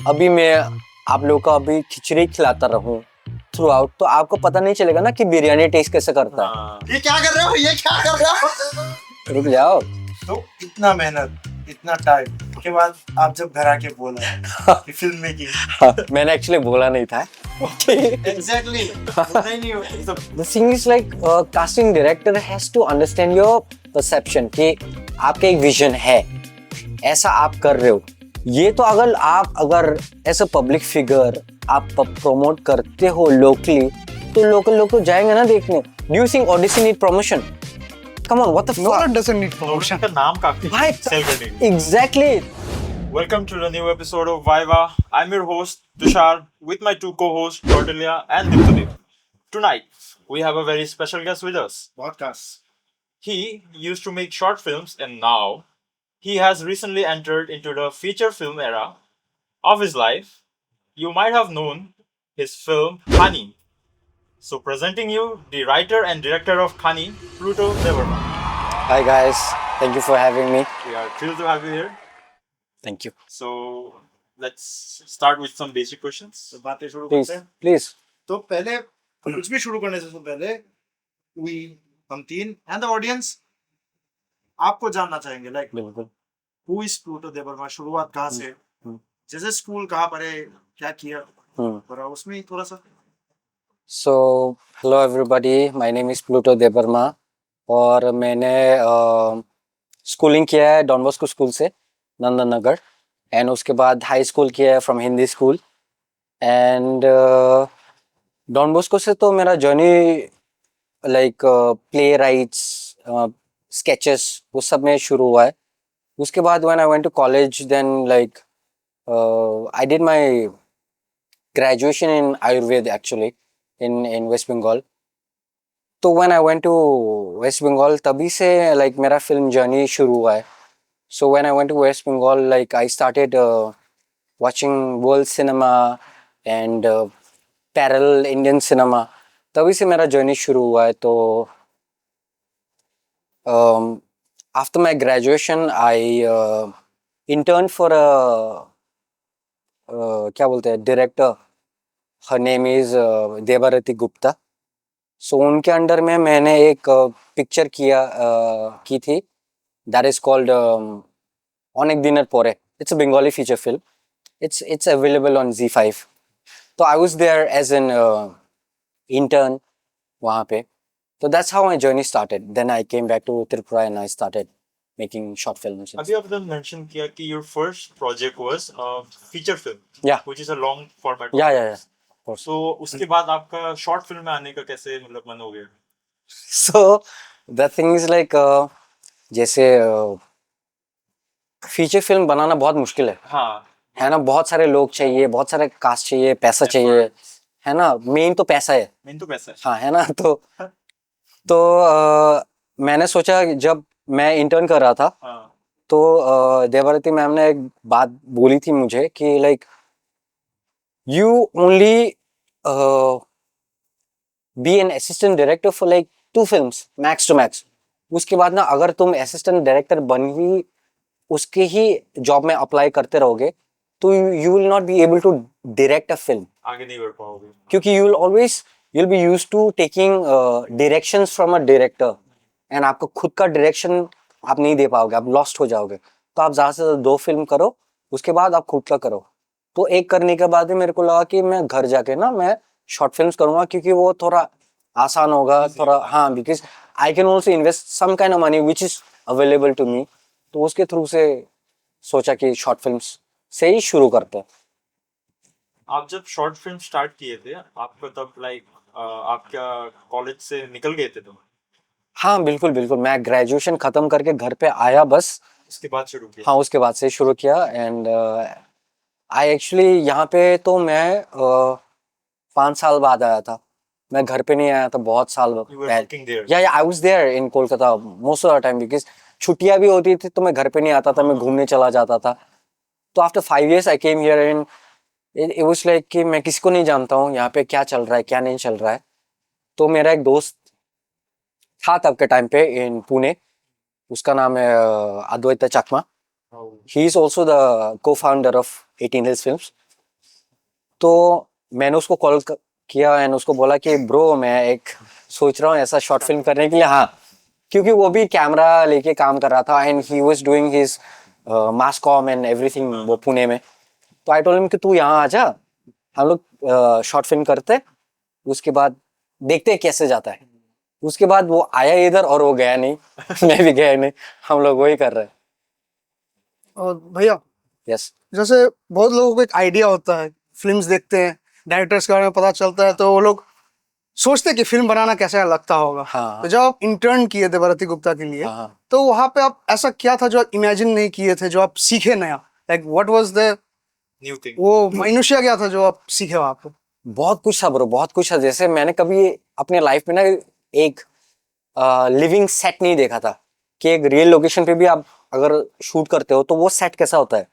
अभी मैं आप लोगों को अभी खिचड़ी खिलाता रहूं थ्रू आउट, तो आपको पता नहीं चलेगा ना कि बिरयानी टेस्ट कैसे करता है। ये क्या कर रहे हो, ये क्या कर रहे हो? रुक जाओ। तो इतना मेहनत, इतना टाइम के बाद आप जब घर आके बोला कि फिल्म मेकिंग, मैंने एक्चुअली बोला नहीं था। एग्जैक्टली नहीं होता। The thing is like casting director has to understand your perception कि आपका एक विजन है, ऐसा आप कर रहे हो। ये तो अगर ऐसा पब्लिक फिगर आप प्रमोट करते हो लोकली, तो लोकल लोग तो जाएंगे ना देखने। Do you think Odyssey need promotion? Come on, what the No, fuck? it doesn't need promotion. का नाम काफी भाई, सेल करने के लिए। Exactly. Welcome to the new episode of Viva. I'm your host Tushar with my two co-hosts Cordelia and Diptadeep. Tonight we have a very special guest with us. Podcast. He used to make short films and now he has recently entered into the feature film era of his life. You might have known his film Khani. So presenting you the writer and director of Khani, Pluto Devarma. Hi guys, thank you for having me. We are thrilled to have you here. Thank you. So let's start with some basic questions. तो बातें शुरू Please, करते हैं। please. तो पहले कुछ भी शुरू करने से पहले हम तीन एंड द ऑडियंस आपको जानना चाहेंगे, लाइक बिल्कुल। हु इज प्लूटो देवर्मा, शुरुआत कहाँ से, जैसे स्कूल कहाँ पढ़े, क्या किया, और उसमें ही थोड़ा सा। So, hello everybody, my name is Pluto Debarma और मैंने स्कूलिंग किया है डॉन बॉस्को स्कूल से, नंदन नगर, एंड उसके बाद हाई स्कूल किया है from Hindi school. And Don Bosco से तो मेरा journey like playwrights, sketches, वो सब में शुरू हुआ है। उसके बाद when I went to college, then like I did my graduation in Ayurveda actually in West Bengal. तो when I went to West Bengal, तभी से like मेरा फिल्म जर्नी शुरू हुआ है। So when I went to West Bengal, like I started watching world cinema and parallel Indian cinema. तभी से मेरा जर्नी शुरू हुआ है। तो after my graduation, I interned for a क्या बोलते हैं director. Her name is Devarati Gupta. सो उनके अंडर में मैंने एक पिक्चर की थी, that is called Anek Diner Pore. It's a Bengali feature film, it's available on Z5। तो I was there as an intern वहाँ पे। तो that's how my journey started. Then I came back to Tripura and I started making short films. अभी आपने mention किया कि your first project was feature film, Yeah. Which is a long format. Yeah so उसके बाद आपका short film में आने का कैसे मतलब मन हो गया? So the thing is like जैसे फीचर फिल्म बनाना बहुत मुश्किल है। हाँ, है ना, बहुत सारे लोग चाहिए, बहुत सारे कास्ट चाहिए, पैसा चाहिए, है ना, मेन तो पैसा है। मेन तो पैसा है। हाँ, है ना। तो मैंने सोचा, जब मैं इंटर्न कर रहा था, तो देवरती मैम ने एक बात बोली थी मुझे कि like you only be an assistant director for like 2 films max to max. उसके बाद ना, अगर तुम असिस्टेंट डायरेक्टर बन ही उसके ही जॉब में अप्लाई करते रहोगे, तो you will not be able to direct a film, आगे नहीं बढ़ पाओगे, क्योंकि you will be used to taking directions from a director, and आपको खुद का डायरेक्शन आप नहीं दे पाओगे, आप लॉस्ट हो जाओगे। तो आप ज्यादा से ज्यादा 2 फिल्म करो, उसके बाद आप खुद का करो। तो एक करने के बाद ही मेरे को लगा कि मैं घर जाके ना मैं शॉर्ट फिल्म्स करूंगा, क्योंकि वो थोड़ा आसान होगा, थोड़ा, हाँ, because I can also invest some kind of money which is available to me. तो उसके थ्रू से सोचा कि शॉर्ट फिल्म्स से ही शुरू करते हैं। आप जब शॉर्ट फिल्म स्टार्ट किए थे, आपको तब लाइक आप क्या कॉलेज से निकल गए थे? तो हाँ, बिल्कुल बिल्कुल, मैं ग्रेजुएशन खत्म करके घर पे आया बस, उसके बाद शुरू किया? हाँ, उसके बाद से शुरू किया। एंड आई एक्चुअली यहाँ पे तो मैं 5 साल बाद आया था, मैं घर पे नहीं आया था बहुत साल पहले। Yeah I was there in Kolkata most of the time, because छुट्टियां भी होती थी तो मैं घर पे नहीं आता था, मैं घूमने चला जाता था। तो after 5 years I came here and it was like कि मैं किसी को नहीं जानता हूँ यहाँ पे, क्या चल रहा है क्या नहीं चल रहा है। तो मेरा एक दोस्त था तब के टाइम पे इन पुणे, उसका नाम है अद्वैत चकमा। ही इज ऑल्सो द को फाउंडर ऑफ 18 Hills फिल्म्स। तो मैंने उसको किया एंड उसको बोला कि ब्रो मैं एक सोच रहा हूँ ऐसा शॉर्ट फिल्म करने के लिए, हाँ, क्योंकि वो भी कैमरा लेके काम कर रहा था and he was doing his mass com and everything, वो पुणे में। तो आई टोल्ड हिम कि तू यहाँ आ जा, हम लोग शॉर्ट फिल्म करते, उसके बाद देखते हैं कैसे जाता है। उसके बाद वो आया इधर और वो गया नहीं मैं भी गया नहीं, हम लोग वही कर रहे हैं। और भैया, यस। जैसे बहुत लोगों को एक आइडिया होता है, फिल्म्स देखते हैं, डायरेक्टर्स के बारे में पता चलता है, तो वो लोग सोचते हैं कि फिल्म बनाना कैसा लगता होगा। हाँ। तो जब आप इंटर्न किए थे भारती गुप्ता के लिए, हाँ। तो वहां पे आप ऐसा क्या था जो आप इमेजिन नहीं किए थे, जो आप सीखे नया, like what was the new thing. वो minutia क्या था जो आप सीखे वहां पे? बहुत कुछ था ब्रो, बहुत कुछ था। जैसे मैंने कभी अपने लाइफ में ना एक लिविंग सेट नहीं देखा था कि एक रियल लोकेशन पे भी आप अगर शूट करते हो तो वो सेट कैसा होता है,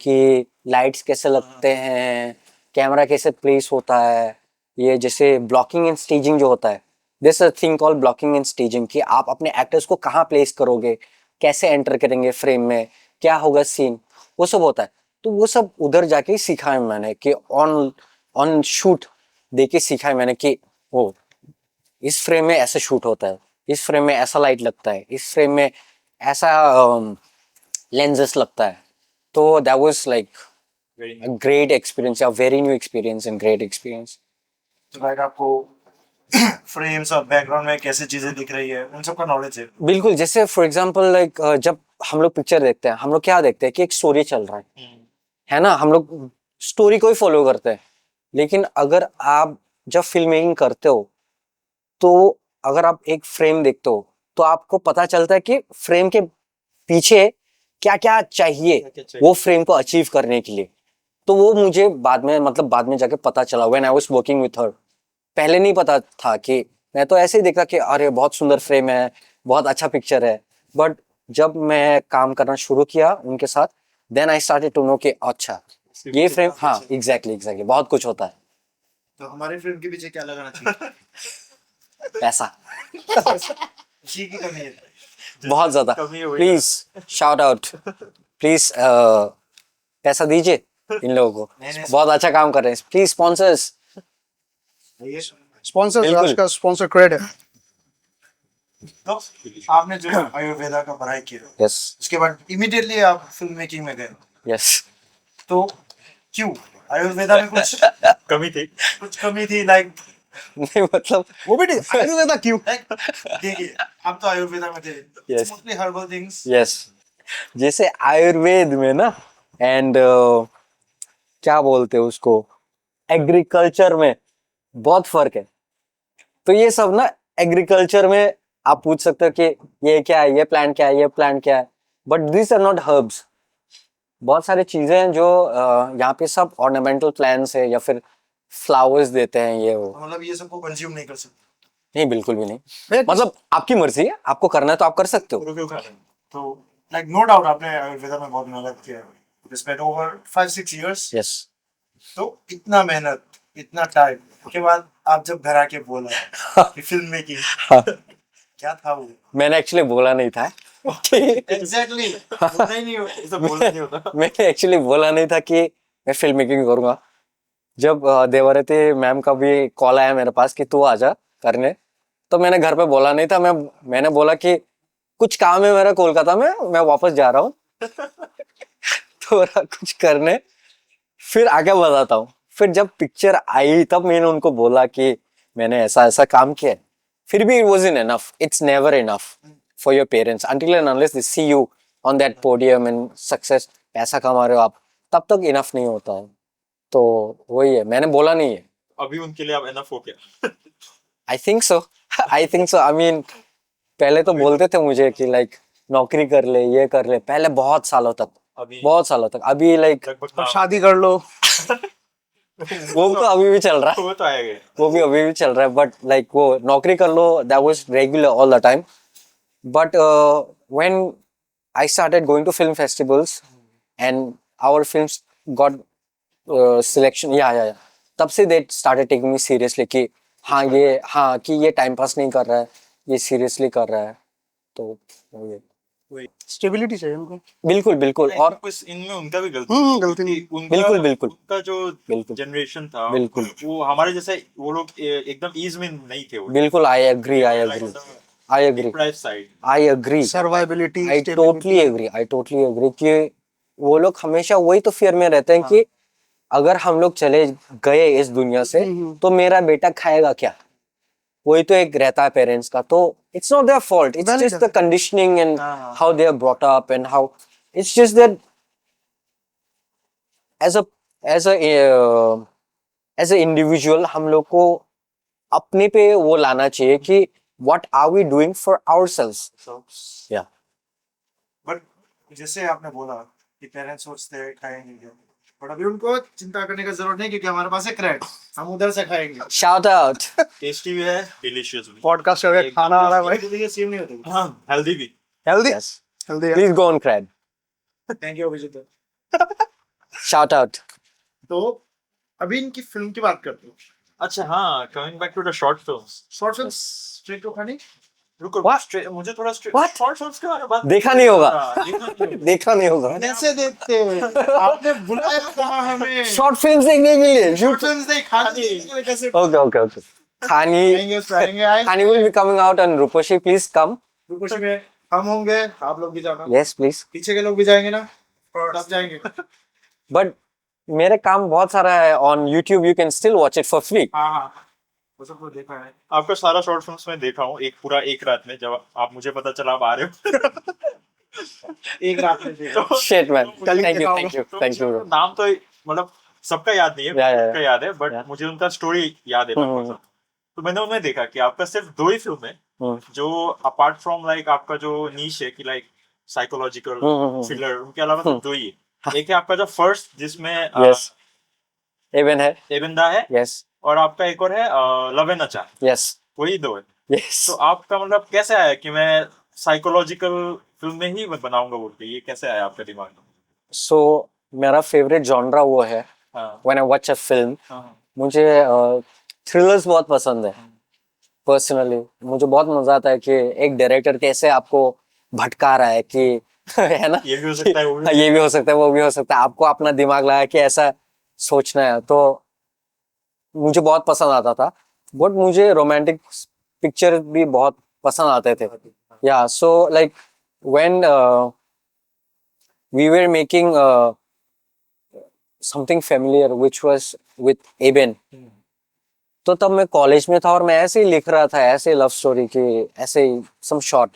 कि लाइट्स कैसे लगते हैं, कैमरा कैसे प्लेस होता है, ये जैसे ब्लॉकिंग एंड स्टेजिंग जो होता है, this a thing called blocking and staging, कि आप अपने एक्टर्स को कहाँ प्लेस करोगे, कैसे एंटर करेंगे फ्रेम में, क्या होगा सीन, वो सब होता है। तो वो सब उधर जाके सीखा है मैंने, कि ऑन ऑन शूट देख के सीखा है मैंने कि वो इस फ्रेम में ऐसे शूट होता है, इस फ्रेम में ऐसा लाइट लगता है, इस फ्रेम में ऐसा लेंसेस लगता है। तो that was like very a great experience, a very new experience and great experience. तो लाइक आपको फ्रेम्स और बैकग्राउंड में कैसे चीजें दिख रही है उन सब का नॉलेज है। बिल्कुल, जैसे फॉर एग्जांपल लाइक जब हम लोग पिक्चर देखते हैं, हम लोग क्या देखते हैं कि एक स्टोरी चल रहा है ना, हम लोग स्टोरी को ही फॉलो करते हैं। लेकिन अगर आप जब फिल्म मेकिंग करते हो तो अगर आप एक फ्रेम देखते हो तो आपको पता चलता है कि फ्रेम के पीछे क्या क्या चाहिए वो फ्रेम को अचीव करने के लिए। तो वो मुझे बाद में, मतलब बाद में जाके पता चला, when I was working with her. पहले नहीं पता था, कि मैं तो ऐसे ही देखा कि अरे बहुत सुंदर फ्रेम है, बहुत अच्छा पिक्चर है। बट जब मैं काम करना शुरू किया उनके साथ, then I started to know कि अच्छा ये फ्रेम, हाँ एग्जैक्टली बहुत कुछ होता है। तो हमारे फिल्म के पीछे क्या लगाना चाहिए? पैसा उसी की कमी है। बहुत ज्यादा। कमी हुई। प्लीज शाउट आउट, प्लीज पैसा दीजिए इन लोगों नहीं, को, बहुत अच्छा काम कर रहे हैं, प्लीज स्पॉन्सर्स। ये स्पॉन्सर, बिल्कुल। आज का स्पॉन्सर क्रेड है। तो आपने जो आयुर्वेदा का पढ़ाई किया यस उसके बाद इमीडिएटली आप फिल्म मेकिंग में गए, यस। तो क्यों? आयुर्वेदा में कुछ कमी थी। कमी थी लाइक? नहीं मतलब वो भी आयुर्वेदा क्यों? देखिए आप तो आयुर्वेदा में थे, Yes. Mostly herbal things. Yes, जैसे आयुर्वेद में ना एंड क्या बोलते हैं उसको, एग्रीकल्चर में बहुत फर्क है। तो ये सब ना एग्रीकल्चर में आप पूछ सकते हो कि ये क्या है, ये प्लांट क्या है, ये प्लांट क्या है, but this are not herbs. बहुत सारी चीजें हैं जो यहाँ पे सब ऑर्नामेंटल प्लांट्स है या फिर फ्लावर्स देते हैं ये वो। मतलब ये सबको कंज्यूम नहीं कर सकते। नहीं, बिल्कुल भी नहीं। भैया, मतलब आपकी मर्जी है, आपको करना है तो आप कर सकते हो। क्यों खा रहे हैं? तो लाइक नो डाउट आपने आयुर्वेदा में बहुत मेहनत किया है, स्पेंड ओवर 5-6 इयर्स। यस। तो इतना मेहनत, इतना टाइम के बाद आप जब घर आके बोला कि फिल्म मेकिंग, क्या था वो? मैंने एक्चुअली बोला नहीं था कि एग्जैक्टली बोलना ही नहीं हो। ये सब बोलना नहीं होता। मैंने एक्चुअली बोला नहीं था कि मैं फिल्म मेकिंग करूंगा। जब देवरती मैम का भी कॉल आया मेरे पास कि तू आजा करने, तो मैंने घर पे बोला नहीं था। मैंने बोला कि कुछ काम है मेरा कोलकाता में, मैं वापस जा रहा हूँ थोड़ा कुछ करने, फिर आगे बताता हूँ। फिर जब पिक्चर आई तब मैंने उनको बोला कि मैंने ऐसा ऐसा काम किया है। फिर भी it wasn't enough. It's never enough for your parents until and unless they see you on that podium and success, पैसा कमा रहे हो आप, तब तक इनफ नहीं होता है। तो वही है, मैंने बोला नहीं है। अभी उनके लिए आप एनफ हो गया। I think so, I think so. I mean पहले तो बोलते थे मुझे कि लाइक नौकरी कर ले, ये कर ले, पहले बहुत सालों तक, अभी बहुत सालों तक। अभी लाइक लगभग अब शादी कर लो। वो तो अभी भी चल रहा है, वो तो आएगा। वो भी अभी भी चल रहा है। बट लाइक वो नौकरी कर लो, that was regular all the time. But when I started going to film festivals and our films got selection, या तब से they started taking me seriously कि हाँ कि ये टाइम पास नहीं कर रहा है, ये सीरियसली कर रहा है। तो ये स्टेबिलिटी चाहिए उनको। बिल्कुल बिल्कुल। और कुछ इनमें उनका भी गलती गलती नहीं। उनका बिल्कुल, बिल्कुल। उनका जो बिल्कुल जनरेशन था बिल्कुल वो हमारे जैसे वो लोग एकदम ईज में नहीं थे वो बिल्कुल, I agree, I agree, I agree, price side I agree, survivability, I totally agree, I totally agree कि वो लोग हमेशा वही तो फियर में रहते हैं कि अगर हम लोग चले गए इस दुनिया से तो मेरा बेटा खाएगा क्या, वही तो एक रहता है पेरेंट्स का। तो it's not their fault, it's Valid just है। The conditioning and how they are brought up and how it's just that as a as a as a individual हम लोग को अपने पे वो लाना चाहिए कि what are we doing for ourselves. या बट जैसे आपने बोला कि पेरेंट्स सोचते हैं खाएंगे क्या, बट अभी उनको चिंता करने की जरूरत नहीं क्योंकि हमारे पास है क्रैक, हम उधर से खाएंगे। Shout out. टेस्टी भी है डिलीशियस भी पॉडकास्ट करके खाना आ रहा है भाई। ये सेम नहीं होता। हाँ हेल्दी भी हेल्दी यस, हेल्दी है। प्लीज गो ऑन क्रेड। Thank you Abhijit. Shout out. तो अभी इनकी फिल्म की बात करते हैं। अच्छा हाँ coming back to the short films short film street to Khaani. रुको What? मुझे थोड़ा What? शॉर्ट फिल्म्स के बारे में बात देखा नहीं होगा। देखा नहीं होगा। देखा नहीं होगा। कैसे देखते हैं आपने बुलाया कहाँ हमें? शॉर्ट फिल्म देखने के लिए। शॉर्ट फिल्म्स नहीं खानी कैसे ओके ओके ओके। खानी आएंगे उस पे आएंगे आए खानी will be coming out on Ruposhi, please come. रुकोशी में हम होंगे, आप लोग भी जाना, Yes please. पीछे के लोग भी जाएंगे ना, सब जाएंगे। But मेरे काम बहुत सारा है on YouTube, you can still watch it for free. हाँ हाँ वो सबको देखा है। आपका सारा शॉर्ट फिल्म्स में देखा हूँ एक पूरा एक रात में जब आप मुझे पता चला आप आ रहे हो एक रात में देखा। Shit man. कल Thank you, देखा thank you, तो thank you. मुझे नाम तो मतलब सबका याद नहीं है Yeah, yeah, सबका याद है बट Yeah. मुझे उनका स्टोरी याद है लगभग सब। तो मैंने उनमें देखा कि आपका सिर्फ 2 ही फिल्म है जो अपार्ट फ्रॉम लाइक आपका जो नीश है कि लाइक साइकोलॉजिकल थ्रिलर उनके अलावा सिर्फ 2 ही है। एक है आपका जो फर्स्ट जिसमें Yes. Even है. एविंदा है Yes. और आपका एक और है लव एंड अचा, Yes. वही 2 है। Yes. तो आपका मतलब कैसे आया कि मैं साइकोलॉजिकल फिल्म में ही बनाऊंगा बोल के, ये कैसे आया आपके दिमाग में? So मेरा favorite genre वो है हाँ when I watch a film. हाँ मुझे थ्रिलर्स बहुत पसंद है पर्सनली। मुझे बहुत मजा आता है कि एक डायरेक्टर कैसे आपको भटका रहा है कि है ना, ये भी हो सकता है वो भी ये भी हो सकता है वो भी हो सकता है, आपको अपना दिमाग लगा के ऐसा सोचना है। तो मुझे बहुत पसंद आता था बट मुझे रोमांटिक पिक्चर भी बहुत पसंद आते थे। या so like when we were making something familiar which was with Eben, तो तब मैं कॉलेज में था और मैं ऐसे ही लिख रहा था ऐसे लव स्टोरी की, ऐसे ही सम शॉर्ट,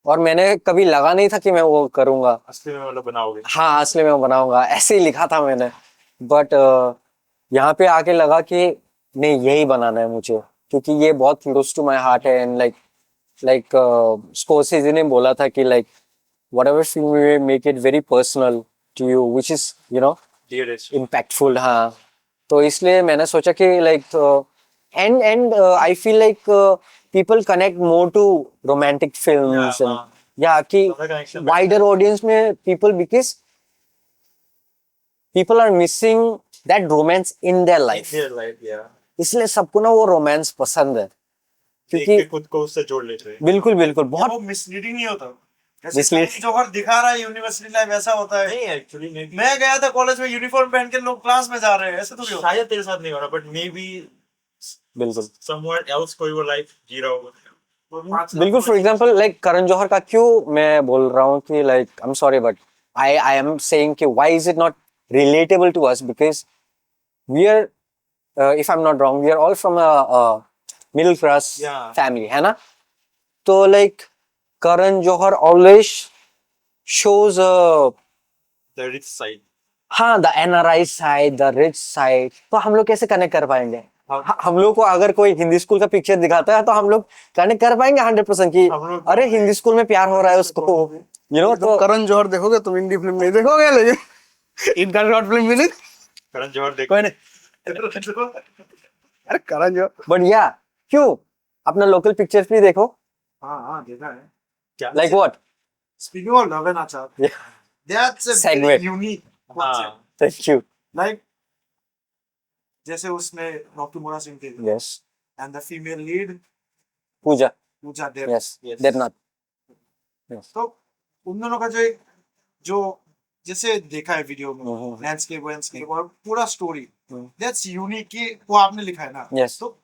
और मैंने कभी लगा नहीं था कि मैं वो करूंगा। असली में मतलब बनाओगे। हाँ असली में बनाऊंगा ऐसे ही लिखा था मैंने, बट यहाँ पे आके लगा कि नहीं यही बनाना है मुझे, क्योंकि ये बहुत क्लोज टू माय हार्ट है। एंड लाइक स्कोरसेज़ी ने बोला था कि like whatever film we make it very personal to you, which is you know Dearest. impactful। हाँ तो इसलिए मैंने सोचा कि like and I feel like people connect more to romantic films Yeah, and yeah कि ज़्यादा connection wider audience में people, because people are missing that romance in their life, Dear life, yeah. इसलिए सबको ना वो रोमांस पसंद है, देख क्योंकि के खुद को उससे जोड़ लेते हैं। बिल्कुल बिल्कुल वो बहुत मिसलीडिंग नहीं होता, जैसे Mislead- जौहर दिखा रहा है यूनिवर्सिटी लाइफ ऐसा होता है। नहीं एक्चुअली मे बी मैं गया था कॉलेज में यूनिफॉर्म पहन के लोग क्लास में जा रहे हैं, ऐसे तो नहीं होता। शायद तेरे साथ नहीं हो रहा बट मे बी बिल्कुल समवेयर एल्स कोई वो लाइफ जी रहा होगा। बिल्कुल। For example like Karan Johar का क्यों मैं बोल रहा हूँ कि like I am sorry but I am saying कि why is it not relatable to us, because we are if I am not wrong we are all from a middle class Yeah. Family, है ना। तो like Karan Johar always shows the rich side. हाँ the NRI side, the rich side. तो हम लोग कैसे connect कर पाएंगे? हम लोग को अगर कोई हिंदी स्कूल का पिक्चर दिखाता है तो हम लोग कनेक्ट कर पाएंगे 100% कि हम लोग अरे हिंदी स्कूल में प्यार हो रहा है उसको, यू नो। तो करण जौहर देखोगे तुम, हिंदी फिल्म नहीं देखोगे, लेकिन इनका शॉर्ट फिल्म भी नहीं। करण जौहर देख कोई नहीं, अरे करण जौहर बट या क्यों अपना लोकल पिक्चर्स भी देखो। हाँ हाँ देखा है। क्या like what? Speaking of love and achaar, that's a Segue. Very unique हाँ थैंक यू। लाइक जैसे उसमें रॉकी मोरा सिंह थे yes and the female lead Puja, Puja Dev. Yes Yes. Devnath. तो उन दोनों का जो जैसे देखा है वीडियो में, लैंडस्केप और पूरा स्टोरी, दैट्स यूनिक कि वो आपने लिखा है ना। Yes. तो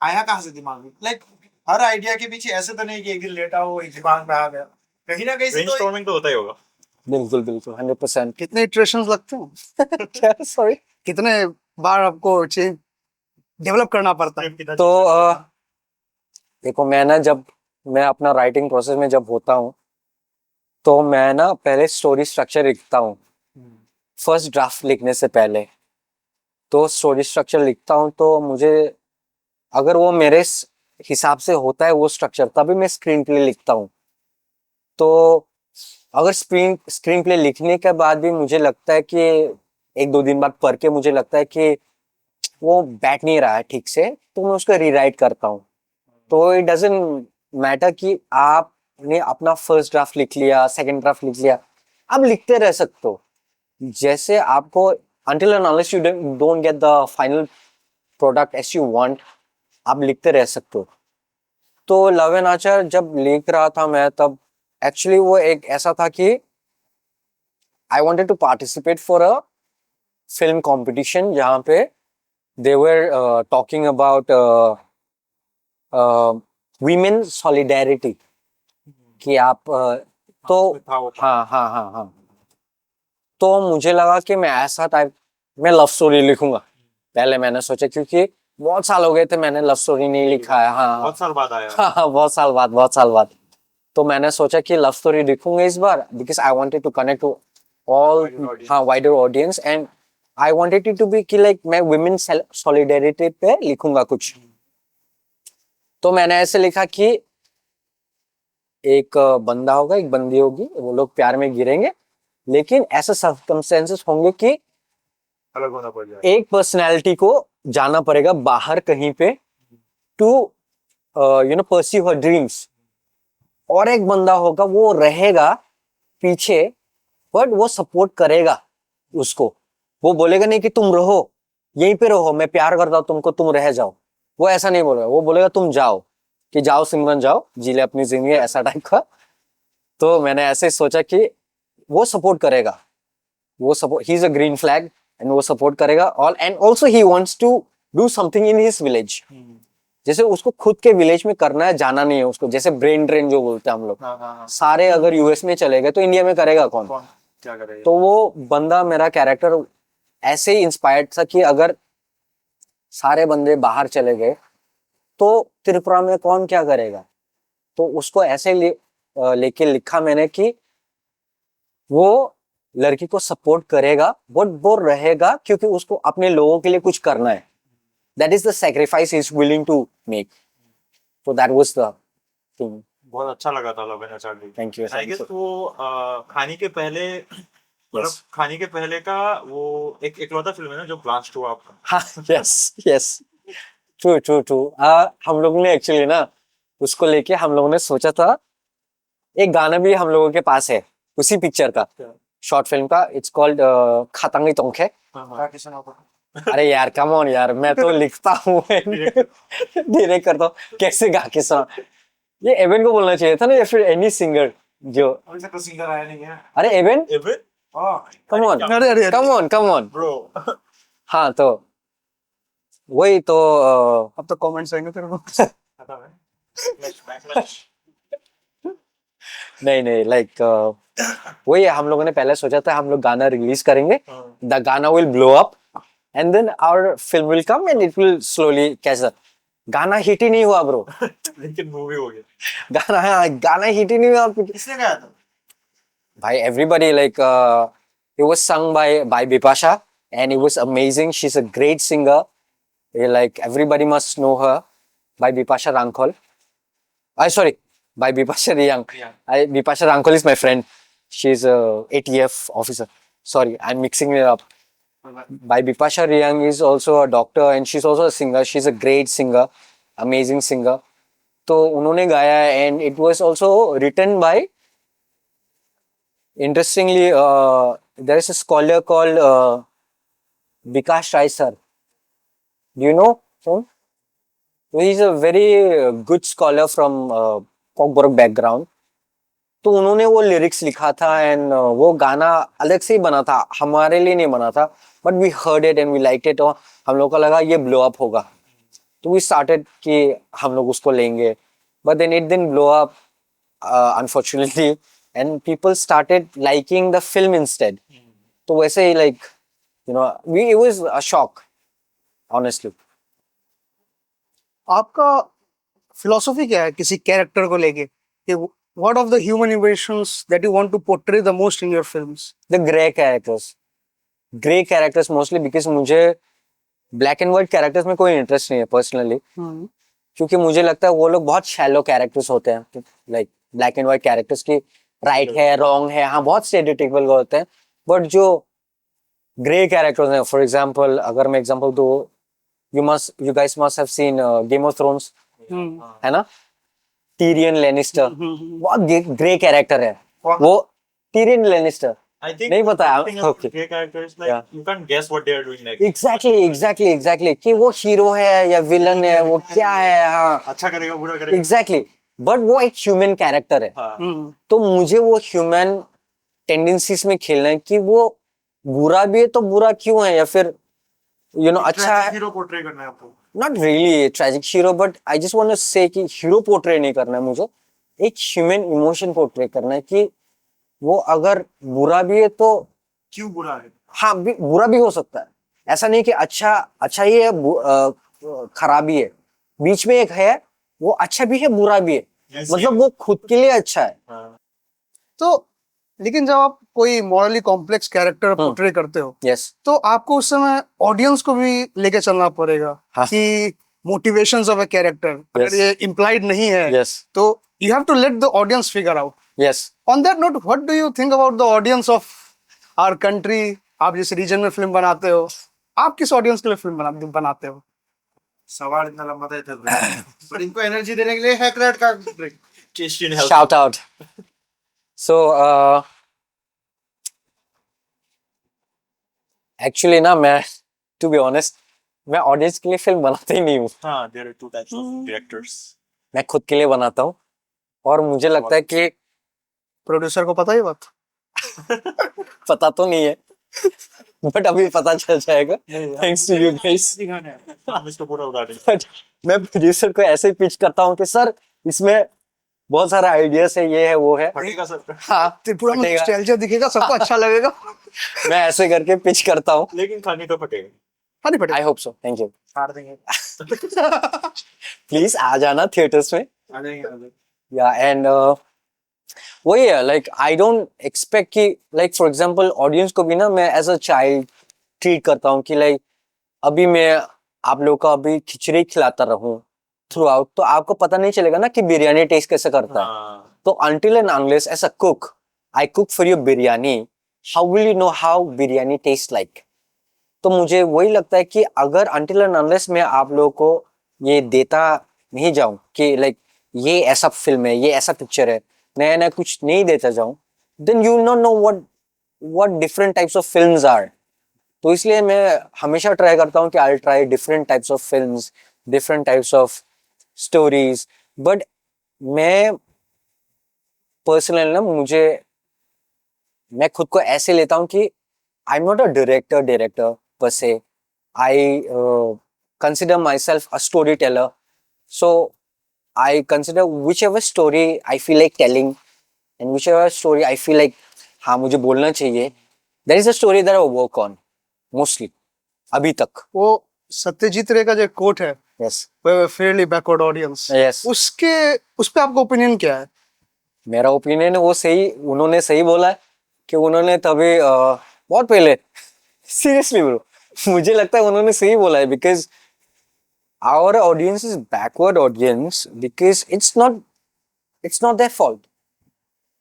आया कहाँ से दिमाग में? लाइक हर आइडिया के पीछे ऐसे तो नहीं कि एक दिन लेटा हो एक दिमाग में आ गया, कहीं ना कहीं से तो ब्रेनस्टॉर्मिंग तो होता ही होगा। बिल्कुल बिल्कुल 100%। कितने इटरेशंस लगते हैं? क्या सॉरी? कितने बार आपको चेंज डेवलप करना पड़ता है? तो देखो मैं अपना राइटिंग प्रोसेस में जब होता हूँ तो मैं ना पहले स्टोरी स्ट्रक्चर लिखता हूँ फर्स्ट ड्राफ्ट लिखने से पहले। तो स्टोरी स्ट्रक्चर लिखता हूँ तो मुझे अगर वो मेरे हिसाब से होता है वो स्ट्रक्चर तभी मैं स्क्रीन प्ले लिखता हूँ। तो अगर स्क्रीन प्ले लिखने के बाद भी मुझे लगता है कि एक दो दिन बाद पढ़ के मुझे लगता है कि वो बैठ नहीं रहा है ठीक से तो मैं उसको रीराइट करता हूँ। तो इट डजंट मैटर कि आपने अपना फर्स्ट ड्राफ्ट लिख लिया सेकंड ड्राफ्ट लिख लिया, आप लिखते रह सकते हो जैसे आपको until and unless you don't get the final product as you want, आप लिखते रह सकते हो। तो लव एंड आर्चर जब लिख रहा था मैं तब एक्चुअली वो एक ऐसा था कि I wanted to participate for a film competition जहाँ पे they were talking about women solidarity कि आप तो हाँ हाँ हाँ हाँ। तो मुझे लगा कि मैं ऐसा टाइप मैं लव स्टोरी लिखूंगा। पहले मैंने सोचा क्योंकि बहुत साल हो गए थे मैंने लव स्टोरी नहीं लिखा है। हाँ बहुत साल बाद आया। हाँ बहुत साल बाद। तो मैंने सोचा कि लव स्टोरी लिखूंगा इस बार because I wanted to connect to all हाँ wider audience and I wanted it to be कि लाइक मैं वुमेन सॉलिडेरिटी पे लिखूंगा कुछ। तो मैंने ऐसे लिखा कि एक बंदा होगा एक बंदी होगी वो लोग प्यार में गिरेंगे लेकिन ऐसे सर्कमस्टेंसेस होंगे कि अलग होना पड़ जाएगा। एक पर्सनैलिटी को जाना पड़ेगा बाहर कहीं पे टू परस्यू हर ड्रीम्स और एक बंदा होगा वो रहेगा पीछे बट वो सपोर्ट करेगा उसको। वो बोलेगा नहीं कि तुम रहो यहीं पे रहो मैं प्यार करता हूं तुमको तुम रह जाओ, वो ऐसा नहीं बोलेगा। वो बोलेगा तुम जाओ कि जाओ सिमरन जाओ जी ले अपनी जिंदगी ऐसा टाइप का। तो मैंने ऐसे सोचा कि वो सपोर्ट करेगा वो support he is a green flag and वो सपोर्ट करेगा all and also he wants to do something in his village. जैसे उसको खुद के विलेज में करना है जाना नहीं है उसको, जैसे ब्रेन ड्रेन जो बोलते हैं हम लोग। सारे अगर यूएस में चले गए तो इंडिया में करेगा कौन क्या करेगा? तो वो बंदा मेरा कैरेक्टर ऐसे ही इंस्पायर्ड था कि अगर सारे बंदे बाहर चले गए तो त्रिपुरा में कौन क्या करेगा। तो उसको ऐसे लेके लिखा मैंने कि वो लड़की को सपोर्ट करेगा बट वो रहेगा क्योंकि उसको अपने लोगों के लिए कुछ करना है। That is the sacrifice he is willing to make. तो दैट वाज द थिंग। बहुत अच्छा लगा था love and archer. Thank you. I guess वो खाने के पहले मतलब खाने के पहले का वो एक इकलौता फिल्म है ना जो ब्लास्ट हुआ आपका। हाँ यस यस ट्रू हम लोगों ने एक्चुअली ना उसको लेके हम लोगों ने सोचा था एक गाना भी हम लोगों के पास है उसी पिक्चर का शॉर्ट फिल्म का। It's called Khatangi Tonkhe. अरे यार कम ऑन यार मैं तो लिखता हूँ डायरेक्ट करता हूँ कैसे गा के सुना। ये एवन को बोलना चाहिए था ना या फिर एनी सिंगर जो अभी तक तो सिंगर आया नहीं है। अरे एवन एवन कम ऑन अरे कम ऑन ब्रो। हाँ तो वही तो अब तो कमेंट्स आएंगे तेरे को। नहीं लाइक वही हम लोगों ने पहले सोचा था हम लोग गाना रिलीज करेंगे द गाना will blow up and then our film will come and it will slowly catch up. गाना हिट ही नहीं हुआ ब्रो। लेकिन मूवी हो गया। गाना हिट ही नहीं हुआ किसने गाया था? भाई everybody like it was sung by Bipasha and it was amazing. She's a great singer. Like everybody must know her by Bipasha Rankol. Sorry, by Bipasha Riyang. Bipasha Rankol is my friend. She's a ATF officer. Sorry, I'm mixing it up. By Bipasha Riyang is also a doctor and she's also a singer. She's a great singer, amazing singer. तो उन्होंने गाया and it was also written by interestingly there is a scholar called Bikash Rai sir. Do you know him? So he's a very good scholar from Kokborok background. तो उन्होंने वो lyrics लिखा था and वो गाना अलग से ही बना था, हमारे लिए नहीं बना था, but we heard it and we like it, और हम लोग को लगा ये ब्लो अप होगा, तो वी स्टार्टेड कि हम लोग उसको लेंगे, but then it didn't blow up unfortunately, and people started liking the film instead. तो वैसे ही like you know we it was a shock honestly. आपका फिलोसफी क्या है किसी कैरेक्टर को लेके कि what of the human emotions that you want to portray the most in your films? The grey characters mostly, because मुझे black and white characters में कोई इंटरेस्ट नहीं है पर्सनली, क्योंकि मुझे लगता है वो लोग बहुत शैलो कैरेक्टर्स होते हैं, like black and white characters की राइट है रॉन्ग है, हाँ बहुत स्टेरियोटाइपिकल होते हैं, बट जो ग्रे कैरेक्टर्स हैं, फॉर एग्जांपल अगर मैं एग्जांपल दूं, you guys must have seen Game of Thrones, है ना, टीरियन लेनिस्टर, बहुत ग्रे कैरेक्टर है वो, टीरियन लेनिस्टर. I think नहीं पता the thing about okay. gay characters, like Yeah. you can't guess what they are doing next. Exactly कि वो hero है या विलन है, वो क्या है, हाँ अच्छा करेगा बुरा करेगा. एग्जैक्टली, बट वो एक ह्यूमन कैरेक्टर है. हाँ. तो मुझे वो ह्यूमन टेंडेंसीज में खेलना है कि वो बुरा भी है तो बुरा क्यों है, या फिर अच्छा है. हीरो पोर्ट्रे करना है आपको. Not really tragic hero, but I just want to say कि हीरो पोर्ट्रे नहीं करना है मुझे, एक ह्यूमन इमोशन पोर्ट्रे करना है कि वो अगर बुरा भी है तो क्यों बुरा है? हाँ बुरा भी हो सकता है, ऐसा नहीं कि अच्छा ही है खराबी है, बीच में एक है, वो अच्छा भी है बुरा भी है, Yes, मतलब वो खुद के लिए अच्छा है. हाँ. तो लेकिन जब आप कोई मॉरली कॉम्प्लेक्स कैरेक्टर पोर्ट्रे करते हो यस तो आपको उस समय ऑडियंस को भी लेके चलना पड़ेगा हाँ. कि मोटिवेशंस ऑफ अ कैरेक्टर अगर ये इम्प्लाइड नहीं है यस तो you have to let the audience figure out. Yes on that note, what do you think about the audience of our country? आप जिस रीजन में फिल्म बनाते हो, आप किस ऑडियंस के लिए फिल्म बनाते हो? सवाल इतना लंबा था इधर पर इनको एनर्जी देने के लिए है क्रैट का break. Christian help. shout out. So actually ना मैं टू बी ऑनेस्ट मैं ऑडियंस के लिए फिल्म बनाता ही नहीं हूँ, हाँ, there are two types of directors. मैं खुद के लिए बनाता हूँ, और मुझे लगता है कि प्रोड्यूसर को पता ही बात? पता तो नहीं है बट अभी पता चल जाएगा थैंक्स टू यू गाइस. हम इसको पूरा उड़ा देंगे. बट मैं प्रोड्यूसर को ऐसे पिच करता हूँ कि सर इसमें बहुत सारे आइडियाज है, ये है वो है, फटेगा सर. हाँ त्रिपुरा में फटेगा. नॉस्टैल्जिया दिखेगा, सबको अच्छा लगेगा. मैं ऐसे करके पिच करता हूँ. लेकिन खाने तो फटेगा. हाँ नहीं फटेगा. I hope so, thank you. फाड़ देंगे. प्लीज आ जाना थिएटर्स में. आ जाएंगे. या एंड वही है, लाइक आई डोंट एक्सपेक्ट कि लाइक फॉर एग्जांपल ऑडियंस को भी ना मैं एज अ चाइल्ड ट्रीट करता हूँ कि लाइक अभी मैं आप लोगों को अभी खिचड़ी खिलाता रहूं थ्रू आउट, तो आपको पता नहीं चलेगा ना कि बिरयानी टेस्ट कैसे करता है. हाँ. तो until and unless as a cook I cook for you biryani, how will you know how biryani tastes like? तो मुझे वही लगता है कि अगर until and unless मैं आप लोगों को ये देता नहीं जाऊं कि लाइक ये ऐसा फिल्म है, ये ऐसा पिक्चर है, नया नया कुछ नहीं देता जाऊं, then you will not know what different types of films are. तो इसलिए मैं हमेशा ट्राई करता हूँ कि I'll try different types of films, different types of stories, but मैं पर्सनल ना मैं खुद को ऐसे लेता हूँ कि आई एम नॉट अ डायरेक्टर पर से. I consider my self a story teller, so I consider which ever story I feel like telling and which ever story I feel like हाँ मुझे बोलना चाहिए, that is a story that I work on mostly अभी तक. वो सत्यजीत रे का जो कोट है, yes Fairlie backward audience, yes, उस पे आपका ओपिनियन क्या है? मेरा ओपिनियन वो सही, उन्होंने सही बोला है कि उन्होंने तभी बहुत पहले सीरियसली ब्रो मुझे लगता है उन्होंने सही बोला है, because our audience is backward audience, because it's not their fault,